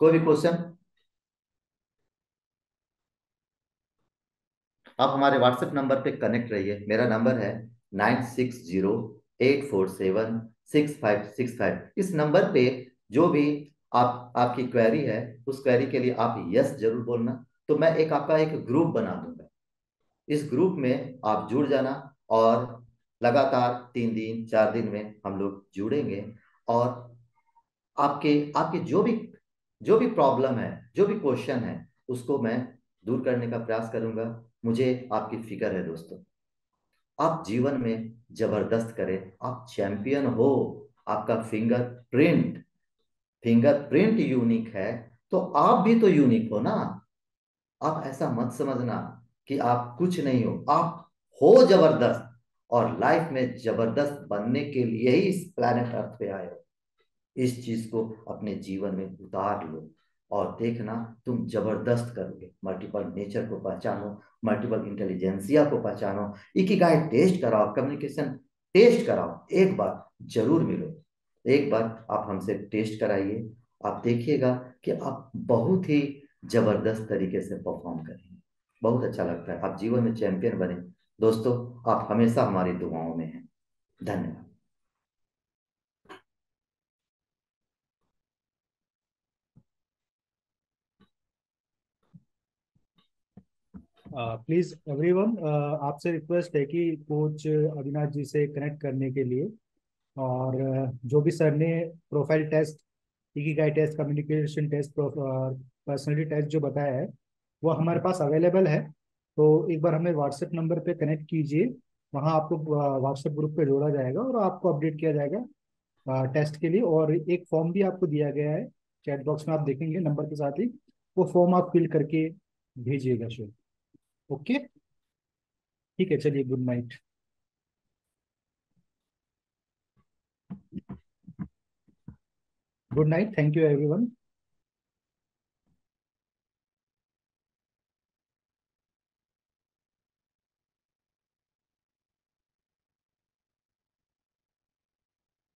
कोई भी क्वेश्चन? आप हमारे व्हाट्सएप नंबर पे कनेक्ट रहिए। मेरा नंबर है 9608476565। इस नंबर पे जो भी आपकी क्वेरी है, उस क्वेरी के लिए आप यस जरूर बोलना। तो मैं आपका एक ग्रुप बना दूंगा। इस ग्रुप में आप जुड़ जाना, और लगातार 3 दिन 4 दिन में हम लोग जुड़ेंगे। और आपके आपके जो भी प्रॉब्लम है, जो भी क्वेश्चन है, उसको मैं दूर करने का प्रयास करूंगा। मुझे आपकी फिक्र है दोस्तों। आप जीवन में जबरदस्त करें, आप चैंपियन हो। आपका फिंगरप्रिंट यूनिक है, तो आप भी तो यूनिक हो ना। आप ऐसा मत समझना कि आप कुछ नहीं हो, आप हो जबरदस्त। और लाइफ में जबरदस्त बनने के लिए ही इस प्लेनेट अर्थ पे आए हो। इस चीज को अपने जीवन में उतार लो, और देखना तुम जबरदस्त करोगे। मल्टीपल नेचर को पहचानो, मल्टीपल इंटेलिजेंसिया को पहचानो, इकिगाई टेस्ट कराओ, कम्युनिकेशन टेस्ट कराओ। एक बार जरूर मिलो, एक बार आप हमसे टेस्ट कराइए। आप देखिएगा कि आप बहुत ही जबरदस्त तरीके से परफॉर्म करेंगे। बहुत अच्छा लगता है। आप जीवन में चैंपियन बने। दोस्तों, आप हमेशा हमारी दुआओं में हैं। धन्यवाद। प्लीज एवरीवन, आपसे रिक्वेस्ट है कि कोच अविनाश जी से कनेक्ट करने के लिए। और जो भी सर ने profile test, ikigai test, communication test, personality test जो बताया है वो हमारे पास अवेलेबल है। तो एक बार हमें व्हाट्सएप नंबर पे कनेक्ट कीजिए। वहाँ आपको व्हाट्सएप ग्रुप पे जोड़ा जाएगा और आपको अपडेट किया जाएगा टेस्ट के लिए। और एक फॉर्म भी आपको दिया गया है, चैट बॉक्स में आप देखेंगे नंबर के साथ ही। वो फॉर्म आप फिल करके भेजिएगा सर। ओके, ठीक है, चलिए, good night. Good night, thank you everyone.